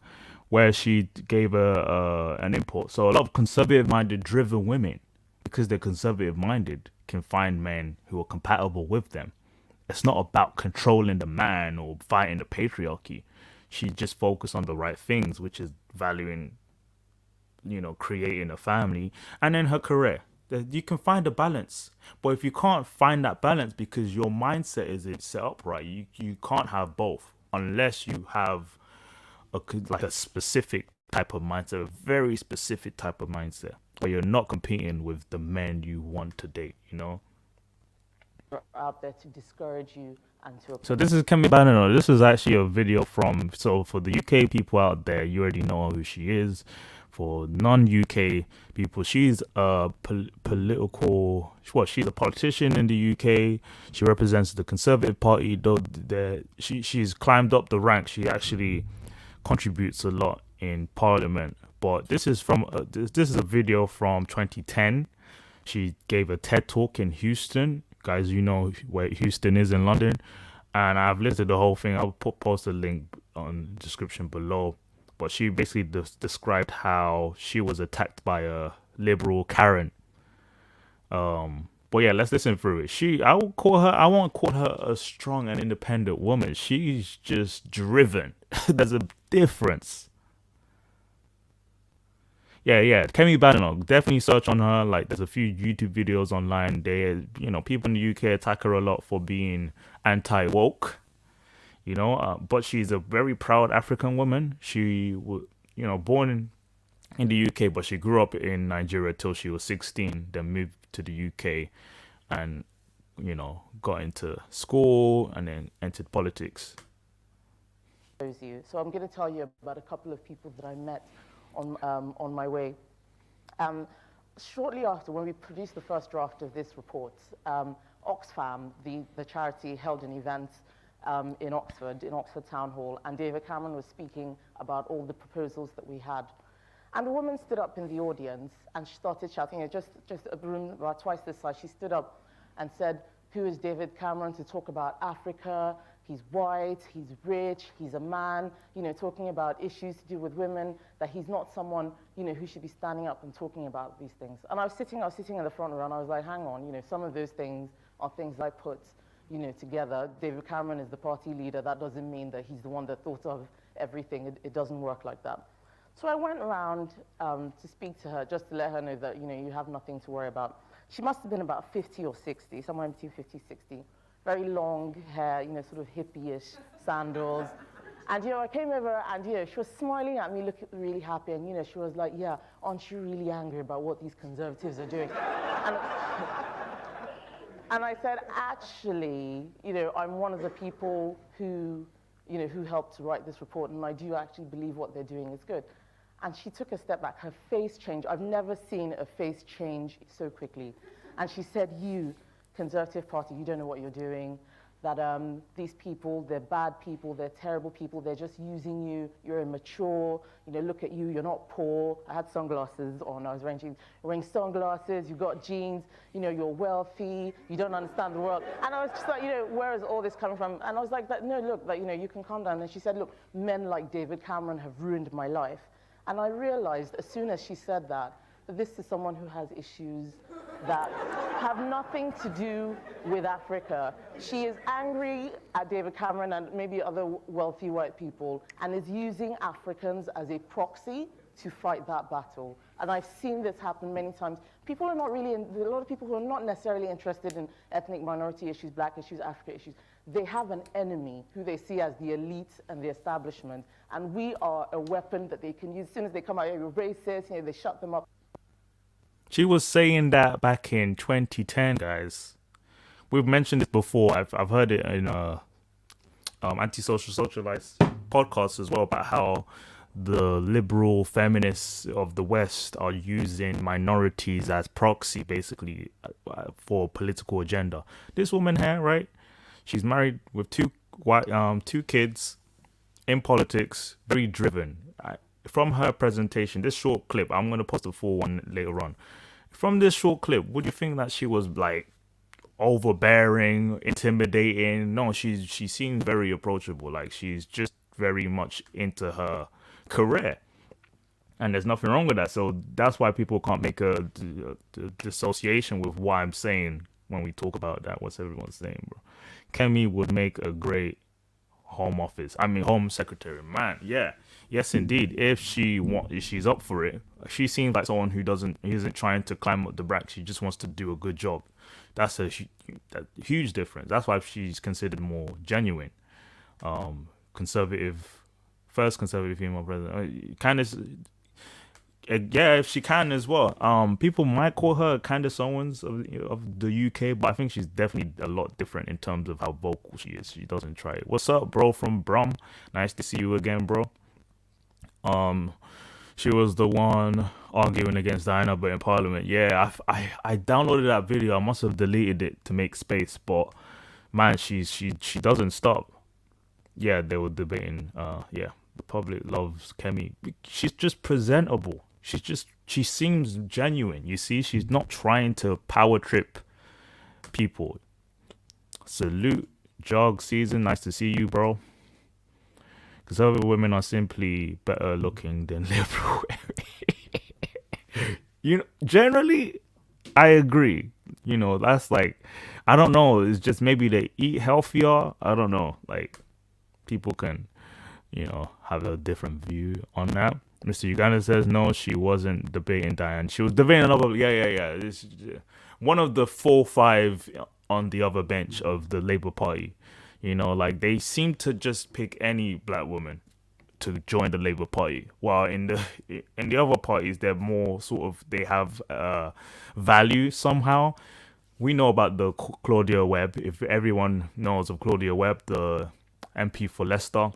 where she gave an input. So a lot of conservative-minded, driven women, because they're conservative-minded, can find men who are compatible with them. It's not about controlling the man or fighting the patriarchy. She just focused on the right things, which is valuing, you know, creating a family, and then her career. You can find a balance, but if you can't find that balance because your mindset isn't set up right, you can't have both unless you have a specific type of mindset, a very specific type of mindset, where you're not competing with the men you want to date, you know. Out there to discourage you and to. So this is Kemi Badenoch. This is actually a video from. So for the UK people out there, you already know who she is. For non-UK people, she's a political. Well, she's a politician in the UK. She represents the Conservative Party. Though she's climbed up the ranks. She actually contributes a lot in Parliament. But this is from this is a video from 2010. She gave a TED talk in Houston. Guys, you know where Houston is in London, and I've listed the whole thing. I'll post a link on the description below. But she basically described how she was attacked by a liberal Karen. But yeah, let's listen through it. I won't call her a strong and independent woman. She's just driven. There's a difference. Yeah. Kemi Badenoch, definitely search on her. Like, there's a few YouTube videos online. People in the UK attack her a lot for being anti-woke. But she's a very proud African woman. She was, born in the UK, but she grew up in Nigeria till she was 16, then moved to the UK and, got into school and then entered politics. So I'm going to tell you about a couple of people that I met on my way. Shortly after, when we produced the first draft of this report, Oxfam, the charity, held an event in Oxford Town Hall, and David Cameron was speaking about all the proposals that we had. And a woman stood up in the audience and she started shouting, just a room about twice this size. She stood up and said, "Who is David Cameron to talk about Africa? He's white, he's rich, he's a man," talking about issues to do with women, that he's not someone, who should be standing up and talking about these things. And I was sitting in the front row and I was like, hang on, some of those things are things I put, together. David Cameron is the party leader. That doesn't mean that he's the one that thought of everything. It doesn't work like that. So I went around to speak to her, just to let her know that, you have nothing to worry about. She must have been about 50 or 60, somewhere between 50, 60. Very long hair, sort of hippie-ish sandals. And, I came over and, she was smiling at me, looking really happy. And, she was like, "Yeah, aren't you really angry about what these conservatives are doing?" And I said, actually, I'm one of the people who helped to write this report, and I do actually believe what they're doing is good. And she took a step back. Her face changed. I've never seen a face change so quickly. And she said, "You, Conservative Party, you don't know what you're doing. That these people, they're bad people, they're terrible people, they're just using you, you're immature, look at you, you're not poor." I had sunglasses on, I was wearing sunglasses, you've got jeans, you're wealthy, you don't understand the world. And I was just like, where is all this coming from? And I was like, "No, look, you can calm down." And she said, "Look, men like David Cameron have ruined my life." And I realized as soon as she said that this is someone who has issues that have nothing to do with Africa. She is angry at David Cameron and maybe other wealthy white people, and is using Africans as a proxy to fight that battle. And I've seen this happen many times. People are not really, there are a lot of people who are not necessarily interested in ethnic minority issues, black issues, Africa issues. They have an enemy who they see as the elite and the establishment, and we are a weapon that they can use. As soon as they come out, you're racist, they shut them up. She was saying that back in 2010, guys. We've mentioned this before. I've heard it in Antisocial Socialites podcast as well, about how the liberal feminists of the West are using minorities as proxy, basically, for a political agenda. This woman here, right? She's married with two kids, in politics, very driven. From her presentation, this short clip, I'm going to post the full one later on. From this short clip, would you think that she was like overbearing, intimidating? No, she seems very approachable. Like, she's just very much into her career. And there's nothing wrong with that. So that's why people can't make a dissociation with what I'm saying when we talk about that. What's everyone saying, bro? Kemi would make a great home secretary. Man, yeah. Yes, indeed. If she's up for it, she seems like someone who isn't trying to climb up the bracket. She just wants to do a good job. That's a huge difference. That's why she's considered more genuine. First conservative female president. Yeah, if she can as well. People might call her Someone's of the UK, but I think she's definitely a lot different in terms of how vocal she is. She doesn't try it. What's up, bro, from Brum? Nice to see you again, bro. She was the one arguing against Diana, but in Parliament. Yeah, I downloaded that video. I must have deleted it to make space, but man, she doesn't stop. Yeah, they were debating. Yeah, the public loves Kemi. She's just presentable. She seems genuine. You see, she's not trying to power trip people. Salute, Jog Season. Nice to see you, bro. Conservative women are simply better looking than liberal. Generally, I agree. That's like, I don't know. It's just maybe they eat healthier. I don't know. Like, people can, have a different view on that. Mr. Uganda says, no, she wasn't debating Diane. She was debating another. Yeah. This one of the 4-5 on the other bench of the Labour Party. You know, like they seem to just pick any black woman to join the Labour Party, while in the other parties they're more sort of, they have value somehow. We know about the Claudia Webb. If everyone knows of Claudia Webb, the MP for Leicester,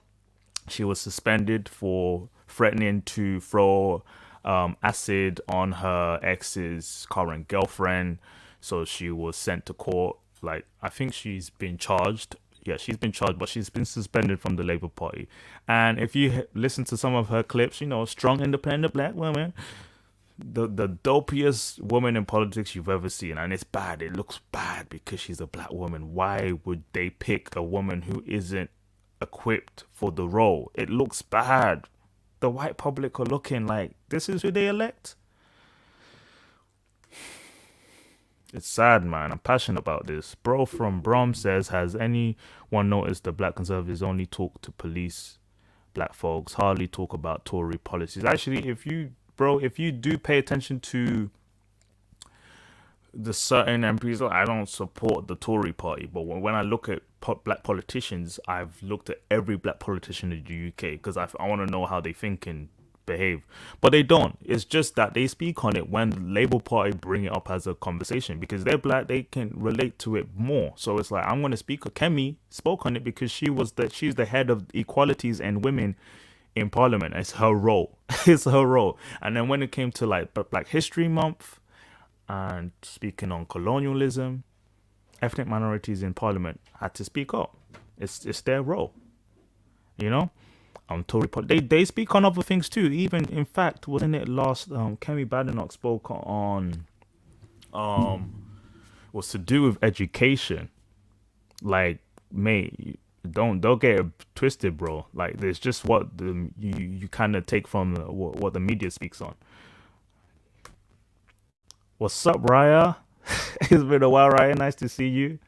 she was suspended for threatening to throw acid on her ex's current girlfriend. So she was sent to court. Like, I think she's been charged. Yeah, she's been charged, but she's been suspended from the Labour Party. And if you listen to some of her clips, you know, strong, independent black woman, the dopiest woman in politics you've ever seen. And it's bad. It looks bad because she's a black woman. Why would they pick a woman who isn't equipped for the role? It looks bad. The white public are looking like, this is who they elect? It's sad, man. I'm passionate about this. Bro from Brom says, has anyone noticed the black conservatives only talk to police black folks, hardly talk about Tory policies? Actually, if you do pay attention to the certain MPs, I don't support the Tory party, but when I look at black politicians, I've looked at every black politician in the UK because I want to know how they think and behave. But they don't. It's just that they speak on it when the Labour Party bring it up as a conversation, because they're black, they can relate to it more. So it's like, I'm going to speak. Kemi spoke on it because she's the head of equalities and women in Parliament. It's her role. It's her role. And then when it came to like Black History Month and speaking on colonialism, ethnic minorities in Parliament had to speak up. It's their role, you know. Tory they speak on other things too. Even, in fact, wasn't it last Kemi Badenoch spoke on was to do with education. Like, mate, don't get it twisted, bro. Like, there's just what you kind of take from what the media speaks on. What's up, Raya? It's been a while, Raya. Nice to see you.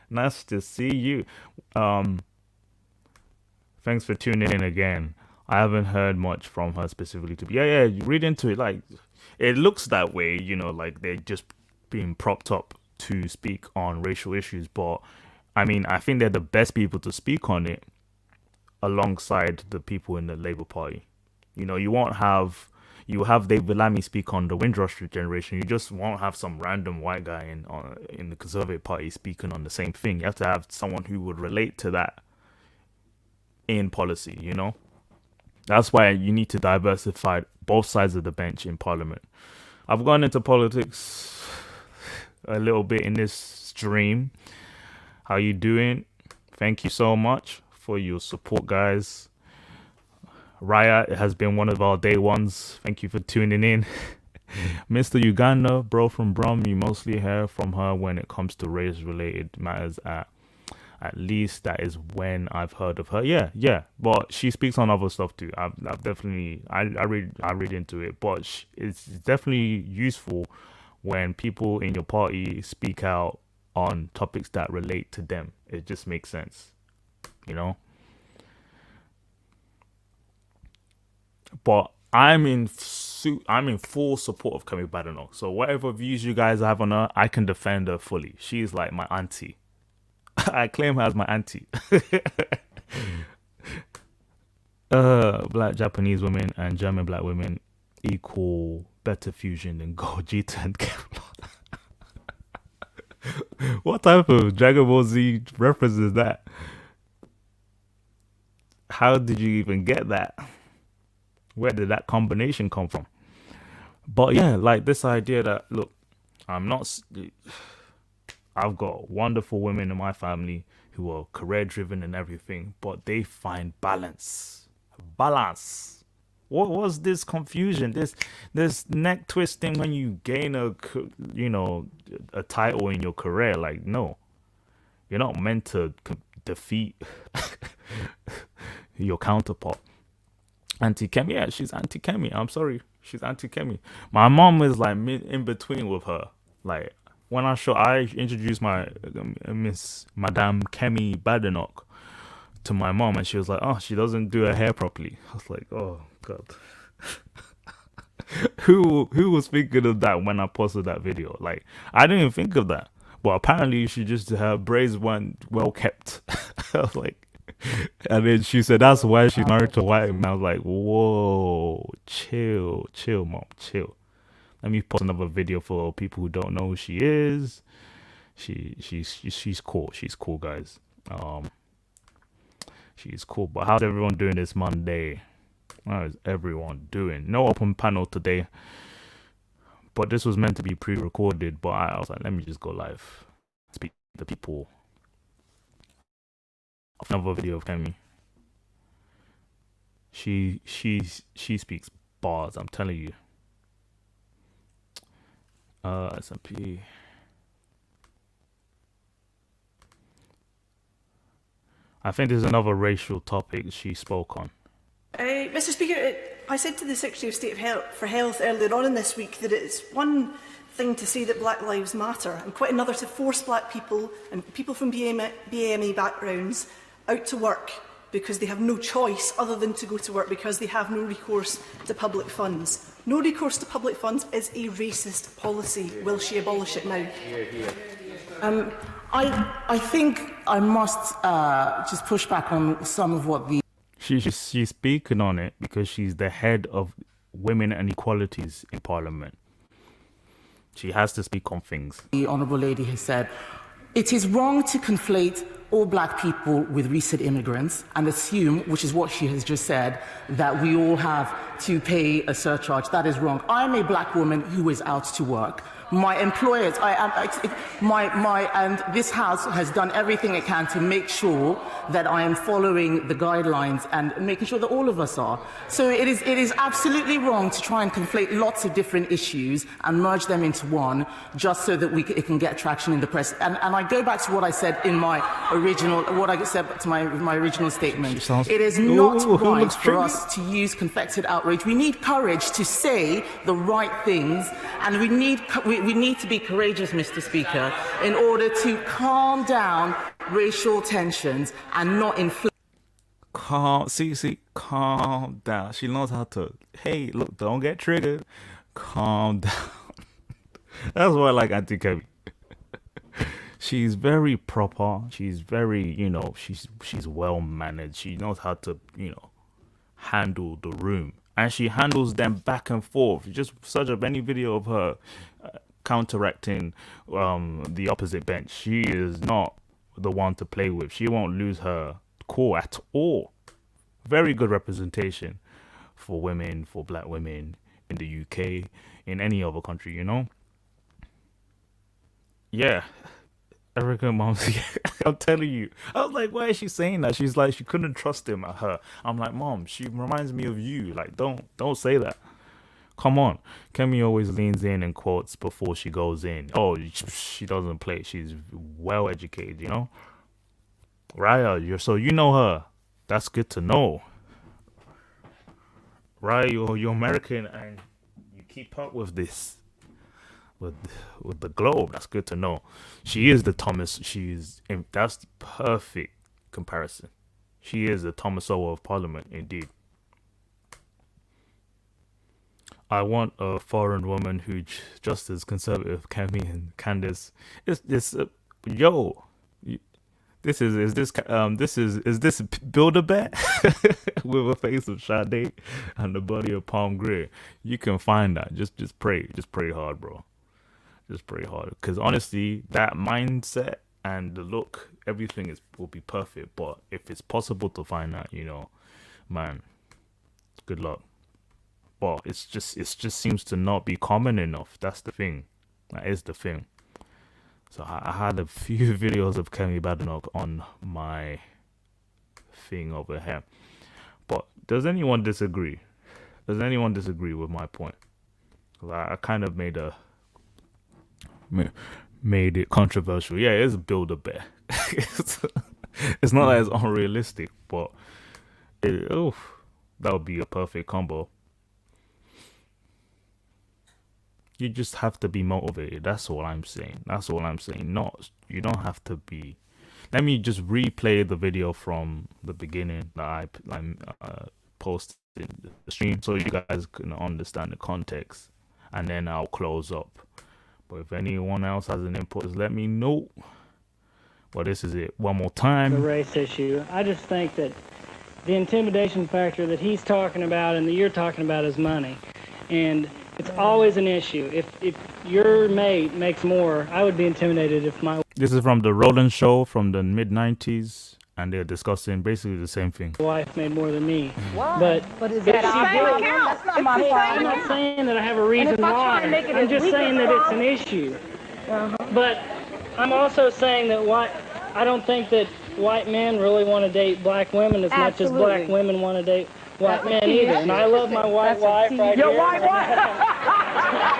Nice to see you. Thanks for tuning in again. I haven't heard much from her specifically. You read into it. Like, it looks that way, you know, like they're just being propped up to speak on racial issues. But I mean, I think they're the best people to speak on it alongside the people in the Labour Party. You know, you have David Lammy speak on the Windrush generation. You just won't have some random white guy in the Conservative Party speaking on the same thing. You have to have someone who would relate to that in policy, you know. That's why you need to diversify both sides of the bench in Parliament. I've gone into politics a little bit in this stream. How you doing? Thank you so much for your support, guys. Raya, it has been one of our day ones. Thank you for tuning in. Mr. Uganda, bro from Brom, you mostly hear from her when it comes to race-related matters. At least that is when I've heard of her. Yeah. But she speaks on other stuff too. I've definitely I read into it. But it's definitely useful when people in your party speak out on topics that relate to them. It just makes sense, you know. But I'm in full support of Kemi Badenoch. So whatever views you guys have on her, I can defend her fully. She's like my auntie. I claim her as my auntie. Black Japanese women and German black women equal better fusion than Gogeta and Kevlar. What type of Dragon Ball Z reference is that? How did you even get that? Where did that combination come from? But yeah, like this idea that, look, I've got wonderful women in my family who are career driven and everything, but they find balance. What was this confusion? This neck twisting when you gain a title in your career? Like, no, you're not meant to defeat your counterpart. Auntie Kemi, yeah, she's Auntie Kemi. I'm sorry, she's Auntie Kemi. My mom is like in between with her. Like, when I introduced my Miss Madame Kemi Badenoch to my mom, and she was like, "Oh, she doesn't do her hair properly." I was like, "Oh God." Who was thinking of that when I posted that video? Like, I didn't even think of that. But apparently, she just her braids weren't well kept. I was like, and then she said that's why she's married to a white man. I was like, whoa, chill, chill, mom, chill. Let me post another video for people who don't know who she is. She's cool. She's cool, guys. She's cool. But how's everyone doing this Monday? How is everyone doing? No open panel today. But this was meant to be pre-recorded. But I was like, let me just go live. Speak to the people. Another video of Kemi. She speaks bars. I'm telling you. SMP. I think there's another racial topic she spoke on. Mr. Speaker, I said to the Secretary of State for Health earlier on in this week that it's one thing to say that Black Lives Matter and quite another to force black people and people from BAME backgrounds out to work because they have no choice other than to go to work because they have no recourse to public funds. No recourse to public funds is a racist policy. Will she abolish it now? I think I must just push back on some of what the... She's speaking on it because she's the head of Women and Equalities in Parliament. She has to speak on things. The Honourable Lady has said, it is wrong to conflate all black people with recent immigrants and assume, which is what she has just said, that we all have to pay a surcharge. That is wrong. I'm a black woman who is out to work. My employers, and this House has done everything it can to make sure that I am following the guidelines and making sure that all of us are. So it is absolutely wrong to try and conflate lots of different issues and merge them into one just so that it can get traction in the press. And I go back to what I said in my original, my original statement. It is not right for us to use confected outrage. We need courage to say the right things, and we need to be courageous, Mr. Speaker, in order to calm down racial tensions and not inflate. Calm down. She knows how to. Hey, look, don't get triggered. Calm down. That's why I like Auntie Kemi. She's very proper. She's very, she's well mannered. She knows how to, handle the room. And she handles them back and forth. Just search up any video of her counteracting the opposite bench. She is not the one to play with. She won't lose her cool at all. Very good representation for women, for black women in the UK, in any other country, Yeah. Erica Mom's, I'm telling you. I was like, why is she saying that? She's like, she couldn't trust him at her. I'm like, Mom, she reminds me of you. Like, don't say that. Come on. Kemi always leans in and quotes before she goes in. Oh, she doesn't play. She's well educated, Raya, so you know her. That's good to know. Raya, you're American and you keep up with this. With the globe. That's good to know. She is the Thomas. That's the perfect comparison. She is the Thomas Sowell of Parliament, indeed. I want a foreign woman who's just as conservative, Kemi and Candace. Is this Build-A-Bear with a face of Sade and the body of Palm Greer? You can find that. Just pray hard, bro. Just pray hard, because honestly, that mindset and the look, everything will be perfect. But if it's possible to find that, man, good luck. But it just seems to not be common enough. That's the thing. That is the thing. So I had a few videos of Kemi Badenoch on my thing over here. But does anyone disagree? Does anyone disagree with my point? I kind of made it controversial. Yeah, it's Build-A-Bear. It's not that it's unrealistic, but that would be a perfect combo. You just have to be motivated. That's all I'm saying. You don't have to be. Let me just replay the video from the beginning that I posted in the stream so you guys can understand the context, and then I'll close up. But if anyone else has an input, just let me know. Well, this is it. One more time. The race issue. I just think that the intimidation factor that he's talking about and that you're talking about is money. And it's always an issue. If your mate makes more, I would be intimidated if my... This is from the Roland Show from the mid-90s, and they're discussing basically the same thing. wife made more than me. Why? But is that account? That's not my fault. I'm not saying that I have a reason why. I'm just saying that it's an issue. But I'm also saying that I don't think that white men really want to date black women as much as black women want to date white men either. And I love my white wife right here. Your white wife?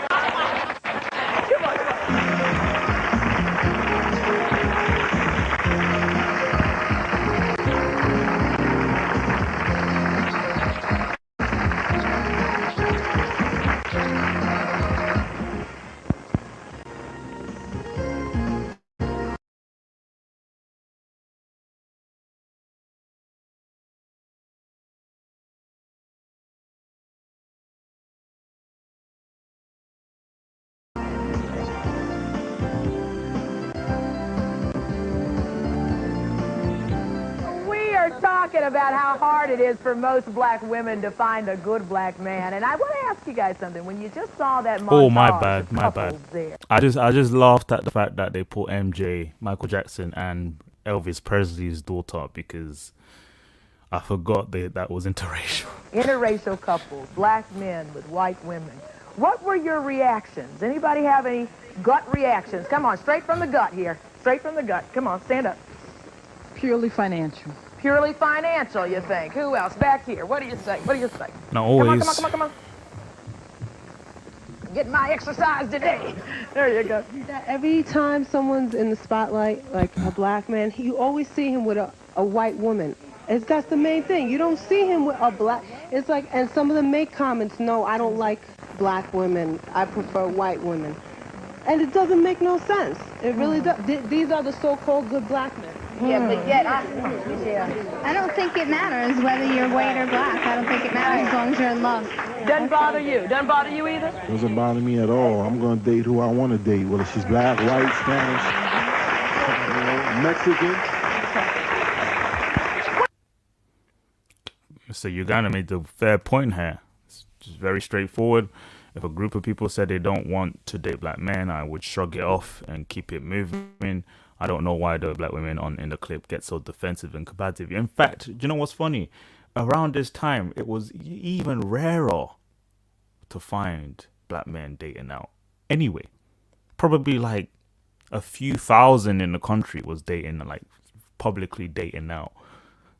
Talking about how hard it is for most black women to find a good black man, and I want to ask you guys something. When you just saw that montage, oh, my bad. There. I just laughed at the fact that they put MJ, Michael Jackson, and Elvis Presley's daughter because I forgot that was interracial. Interracial couples, black men with white women. What were your reactions? Anybody have any gut reactions? Come on, straight from the gut here. Straight from the gut. Come on, stand up. Purely financial. Purely financial, you think? Who else? Back here. What do you say? What do you say? Not always. Come on. Getting my exercise today. There you go. Every time someone's in the spotlight, like a black man, you always see him with a white woman. That's the main thing. You don't see him with a black... It's like, and some of them make comments, no, I don't like black women. I prefer white women. And it doesn't make no sense. It really does. These are the so-called good black men. Yeah, but yet I don't think it matters whether you're white or black. I don't think it matters as long as you're in love. Doesn't bother you. Doesn't bother you either? Doesn't bother me at all. I'm going to date who I want to date, whether she's black, white, Spanish, Mexican. So Uganda made the fair point here. It's just very straightforward. If a group of people said they don't want to date black men, I would shrug it off and keep it moving. I don't know why the black women in the clip get so defensive and combative. In fact, do you know what's funny? Around this time, it was even rarer to find black men dating out. Anyway, probably like a few thousand in the country was dating, like publicly dating out.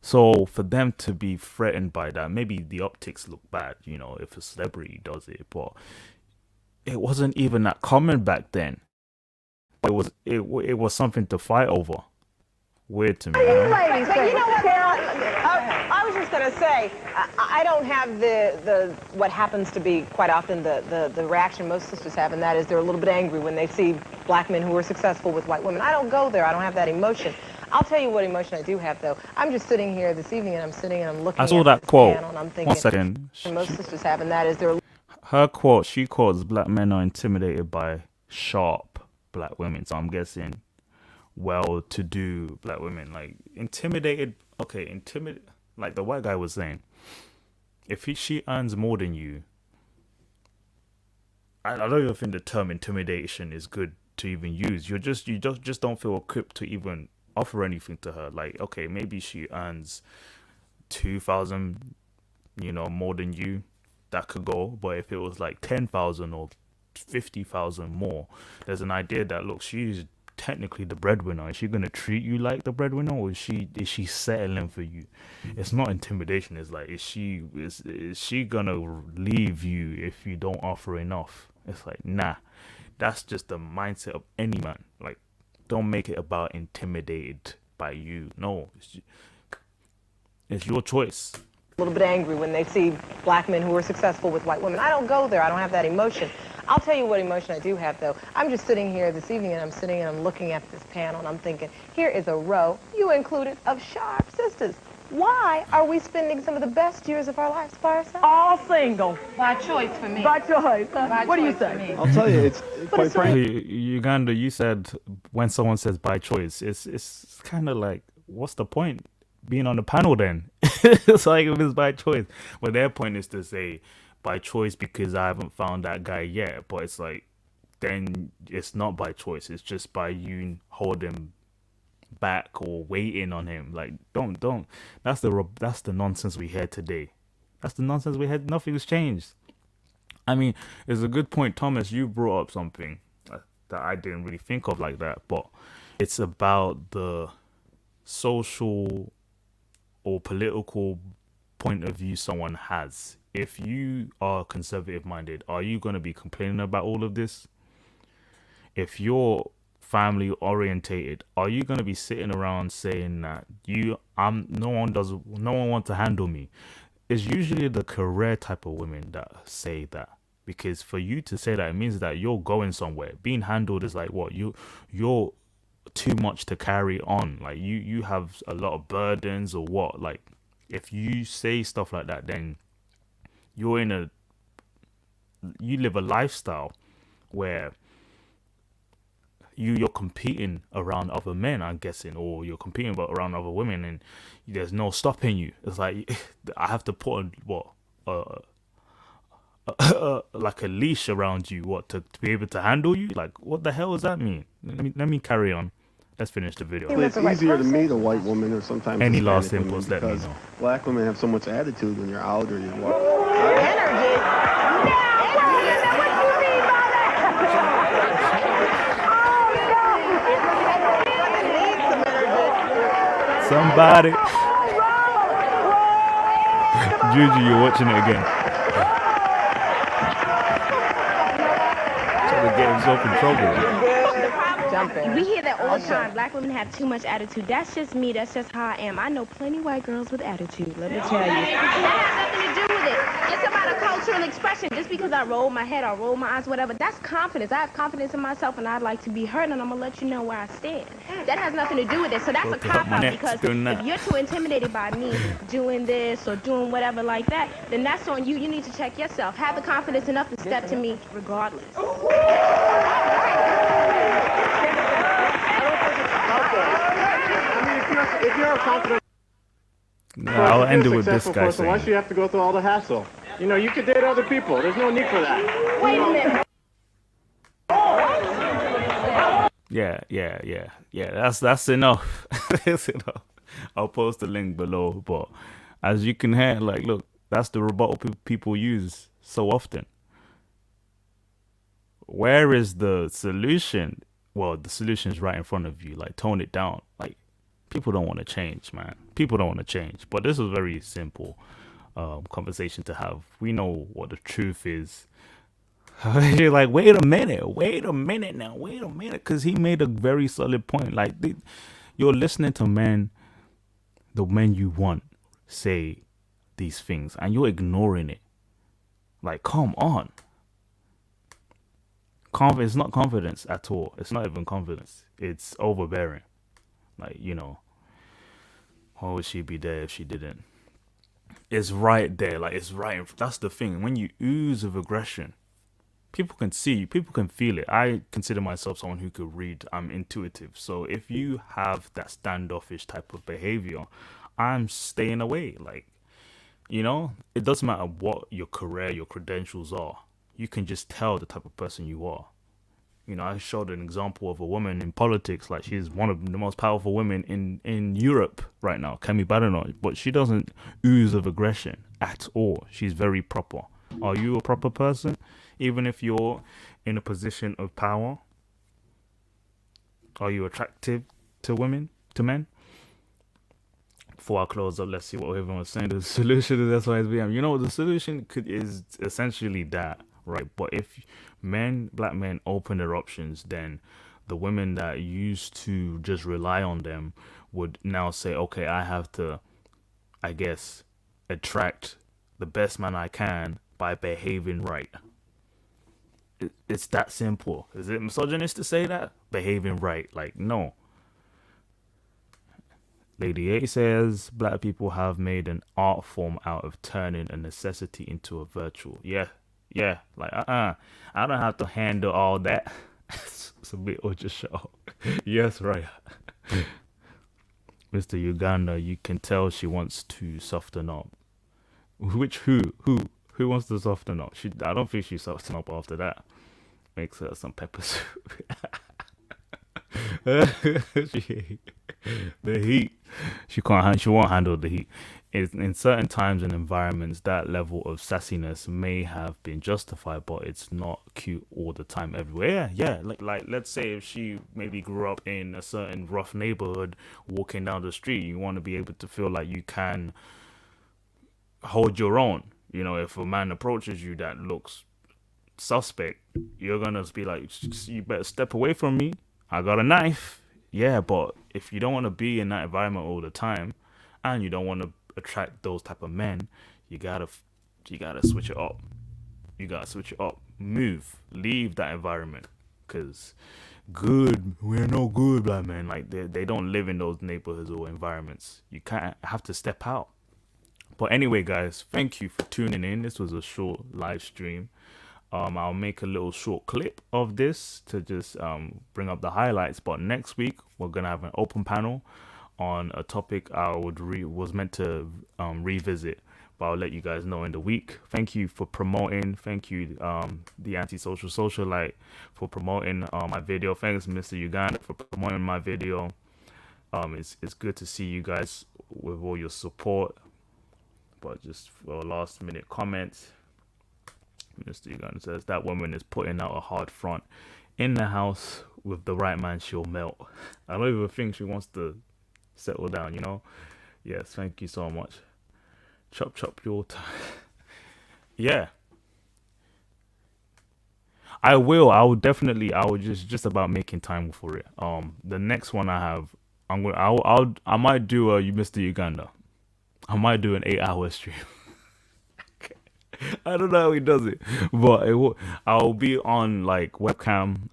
So for them to be threatened by that, maybe the optics look bad, if a celebrity does it, but it wasn't even that common back then. It was something to fight over. Weird to me. But you know what, Carol? I was just going to say, I don't have the what happens to be quite often the reaction most sisters have, and that is they're a little bit angry when they see black men who are successful with white women. I don't go there. I don't have that emotion. I'll tell you what emotion I do have, though. I'm just sitting here this evening, and I'm looking I saw at that this quote. panel, and I'm thinking, One second. most sisters have, and that is they're... Her quote, she quotes, black men are intimidated by sharp black women. So I'm guessing well-to-do black women. Like, intimidated, like the white guy was saying, if she earns more than you, I don't even think the term intimidation is good to even use. You just don't feel equipped to even offer anything to her. Like, okay, maybe she earns 2,000, more than you, that could go. But if it was like 10,000 or 50,000 more, there's an idea that, look, she's technically the breadwinner. Is she gonna treat you like the breadwinner, or is she settling for you? It's not intimidation. It's like, is she gonna leave you if you don't offer enough? It's like, nah, that's just the mindset of any man. Like, don't make it about intimidated by you. No, it's your choice. A little bit angry when they see black men who are successful with white women. I don't go there. I don't have that emotion. I'll tell you what emotion I do have, though. I'm just sitting here this evening, and I'm looking at this panel, and I'm thinking, here is a row, you included, of sharp sisters. Why are we spending some of the best years of our lives by ourselves? All single. By choice for me. By choice. By What do you choice for say? me. I'll tell you, it's quite frankly. Uganda, you said when someone says by choice, it's kind of like, what's the point being on the panel then? It's like if it's by choice. But their point is to say by choice because I haven't found that guy yet. But it's like, then it's not by choice. It's just by you holding back or waiting on him. Like, don't. That's the nonsense we hear today. That's the nonsense we had. Nothing's changed. I mean, it's a good point, Thomas. You brought up something that I didn't really think of like that, but it's about the social or political point of view someone has. If you are conservative minded, are you going to be complaining about all of this? If you're family orientated, are you going to be sitting around saying that no one wants to handle me? It's usually the career type of women that say that, because for you to say that, it means that you're going somewhere. Being handled is like, what, you're too much to carry on, like you have a lot of burdens or what. Like, if you say stuff like that, then you live a lifestyle where you're competing around other men, I'm guessing, or you're competing around other women, and there's no stopping you. It's like, I have to put like a leash around you, to be able to handle you. Like, what the hell does that mean? Let me carry on. Let's finish the video. It's easier to meet a white woman or sometimes any Hispanic last inputs, let me because know. black women have so much attitude when you're out or you're walking. Somebody. Juju, you're watching it again. Trying to get himself in trouble. We hear that all the time. Black women have too much attitude. That's just me. That's just how I am. I know plenty white girls with attitude, let me tell you. That has nothing to do with it. It's about a cultural expression. Just because I roll my head or roll my eyes, whatever, that's confidence. I have confidence in myself, and I'd like to be heard, and I'm going to let you know where I stand. That has nothing to do with it. So that's a cop-out, because if you're too intimidated by me doing this or doing whatever like that, then that's on you. You need to check yourself. Have the confidence enough to step to me regardless. If you're a confident I'll end it with this guy person, why saying, should you have to go through all the hassle? You know, you could date other people. There's no need for that. Wait a minute. Yeah. That's enough. That's enough. I'll post the link below. But as you can hear, like, look, that's the rebuttal people use so often. Where is the solution? Well, the solution is right in front of you. Like, tone it down. Like, people don't want to change, man. People don't want to change. But this is a very simple conversation to have. We know what the truth is. You're like, wait a minute now, because he made a very solid point. Like, you're listening to the men you want say these things, and you're ignoring it. Like, come on. It's not confidence at all. It's not even confidence. It's overbearing. Like, you know, why would she be there if she didn't? It's right there. Like, it's right. That's the thing. When you ooze of aggression, people can see you. People can feel it. I consider myself someone who could read. I'm intuitive. So if you have that standoffish type of behavior, I'm staying away. Like, you know, it doesn't matter what your career, your credentials are. You can just tell the type of person you are. You know, I showed an example of a woman in politics. Like, she's one of the most powerful women in Europe right now, Kemi Badenoch. But she doesn't ooze of aggression at all. She's very proper. Are you a proper person? Even if you're in a position of power? Are you attractive to women, to men? Before I close up, let's see what everyone's saying. The solution is SYSBM. You know, the solution is essentially that, right? But if black men open their options, then the women that used to just rely on them would now say, okay, I have to, I guess, attract the best man I can by behaving right. It's that simple. Is it misogynist to say that? Behaving right. Like, no. Lady A says black people have made an art form out of turning a necessity into a virtue. Yeah, like I don't have to handle all that. It's a bit Oja show. Yes, right. Mr. Uganda, you can tell she wants to soften up. Who wants to soften up? I don't think she softened up after that. Makes her some pepper soup. The heat. She won't handle the heat. In certain times and environments, that level of sassiness may have been justified, but it's not cute all the time everywhere. Yeah. Like let's say if she maybe grew up in a certain rough neighborhood, walking down the street, you want to be able to feel like you can hold your own. You know, if a man approaches you that looks suspect, you're gonna be like, you better step away from me. I got a knife. Yeah, but if you don't want to be in that environment all the time, and you don't want to attract those type of men, you gotta switch it up. Move, leave that environment, because we're no good black men. Like they don't live in those neighborhoods or environments. You can't have to step out. But anyway, guys, thank you for tuning in. This was a short live stream. I'll make a little short clip of this to just bring up the highlights. But next week we're gonna have an open panel on a topic I was meant to revisit, but I'll let you guys know in the week. Thank you for promoting. Thank you, the Antisocial Socialite, for promoting my video. Thanks, Mr. Uganda, for promoting my video. It's good to see you guys with all your support. But just for last minute comments, Mr. Uganda says that woman is putting out a hard front. In the house with the right man, she'll melt. I don't even think she wants to settle down, you know. Yes, thank you so much. Chop your time. Yeah, I will definitely. I will just about making time for it. The next one I have, I might do a Mr. Uganda. I might do an 8-hour stream. I don't know how he does it, but I'll be on like webcam.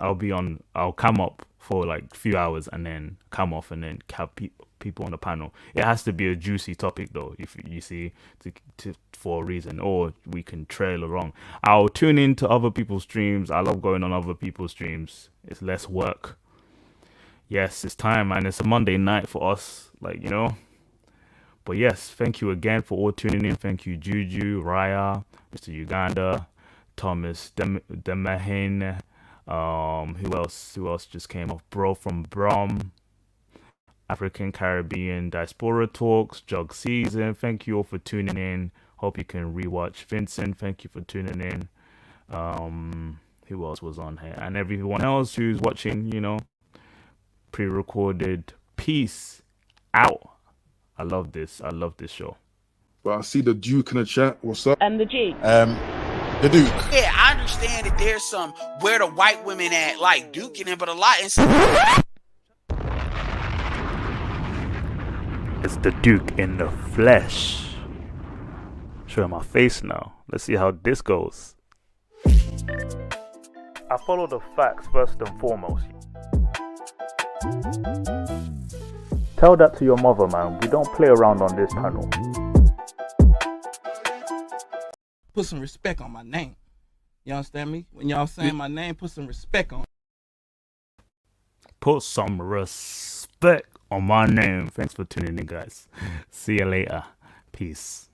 I'll come up for like a few hours and then come off and then have people on the panel. It has to be a juicy topic though, if you see, for a reason, or we can trail along. I'll tune into other people's streams. I love going on other people's streams. It's less work. Yes, it's time, man. It's a Monday night for us, like, you know. But yes, thank you again for all tuning in. Thank you, Juju, Raya, Mr. Uganda, Thomas Demahin. Who else just came off? Bro from Brom, African Caribbean Diaspora Talks, Jug Season. Thank you all for tuning in. Hope you can rewatch. Vincent, thank you for tuning in. Who else was on here? And everyone else who's watching, you know, pre-recorded. Peace out. I love this show. Well, I see the Duke in the chat. What's up? And the G. The Duke. Yeah, I understand that there's some where the white women at, like Duke and him, but a lot. It's the Duke in the flesh. Showing my face now. Let's see how this goes. I follow the facts first and foremost. Tell that to your mother, man. We don't play around on this panel. Put some respect on my name. You understand me? When y'all saying my name, put some respect on it. Put some respect on my name. Thanks for tuning in, guys. See you later. Peace.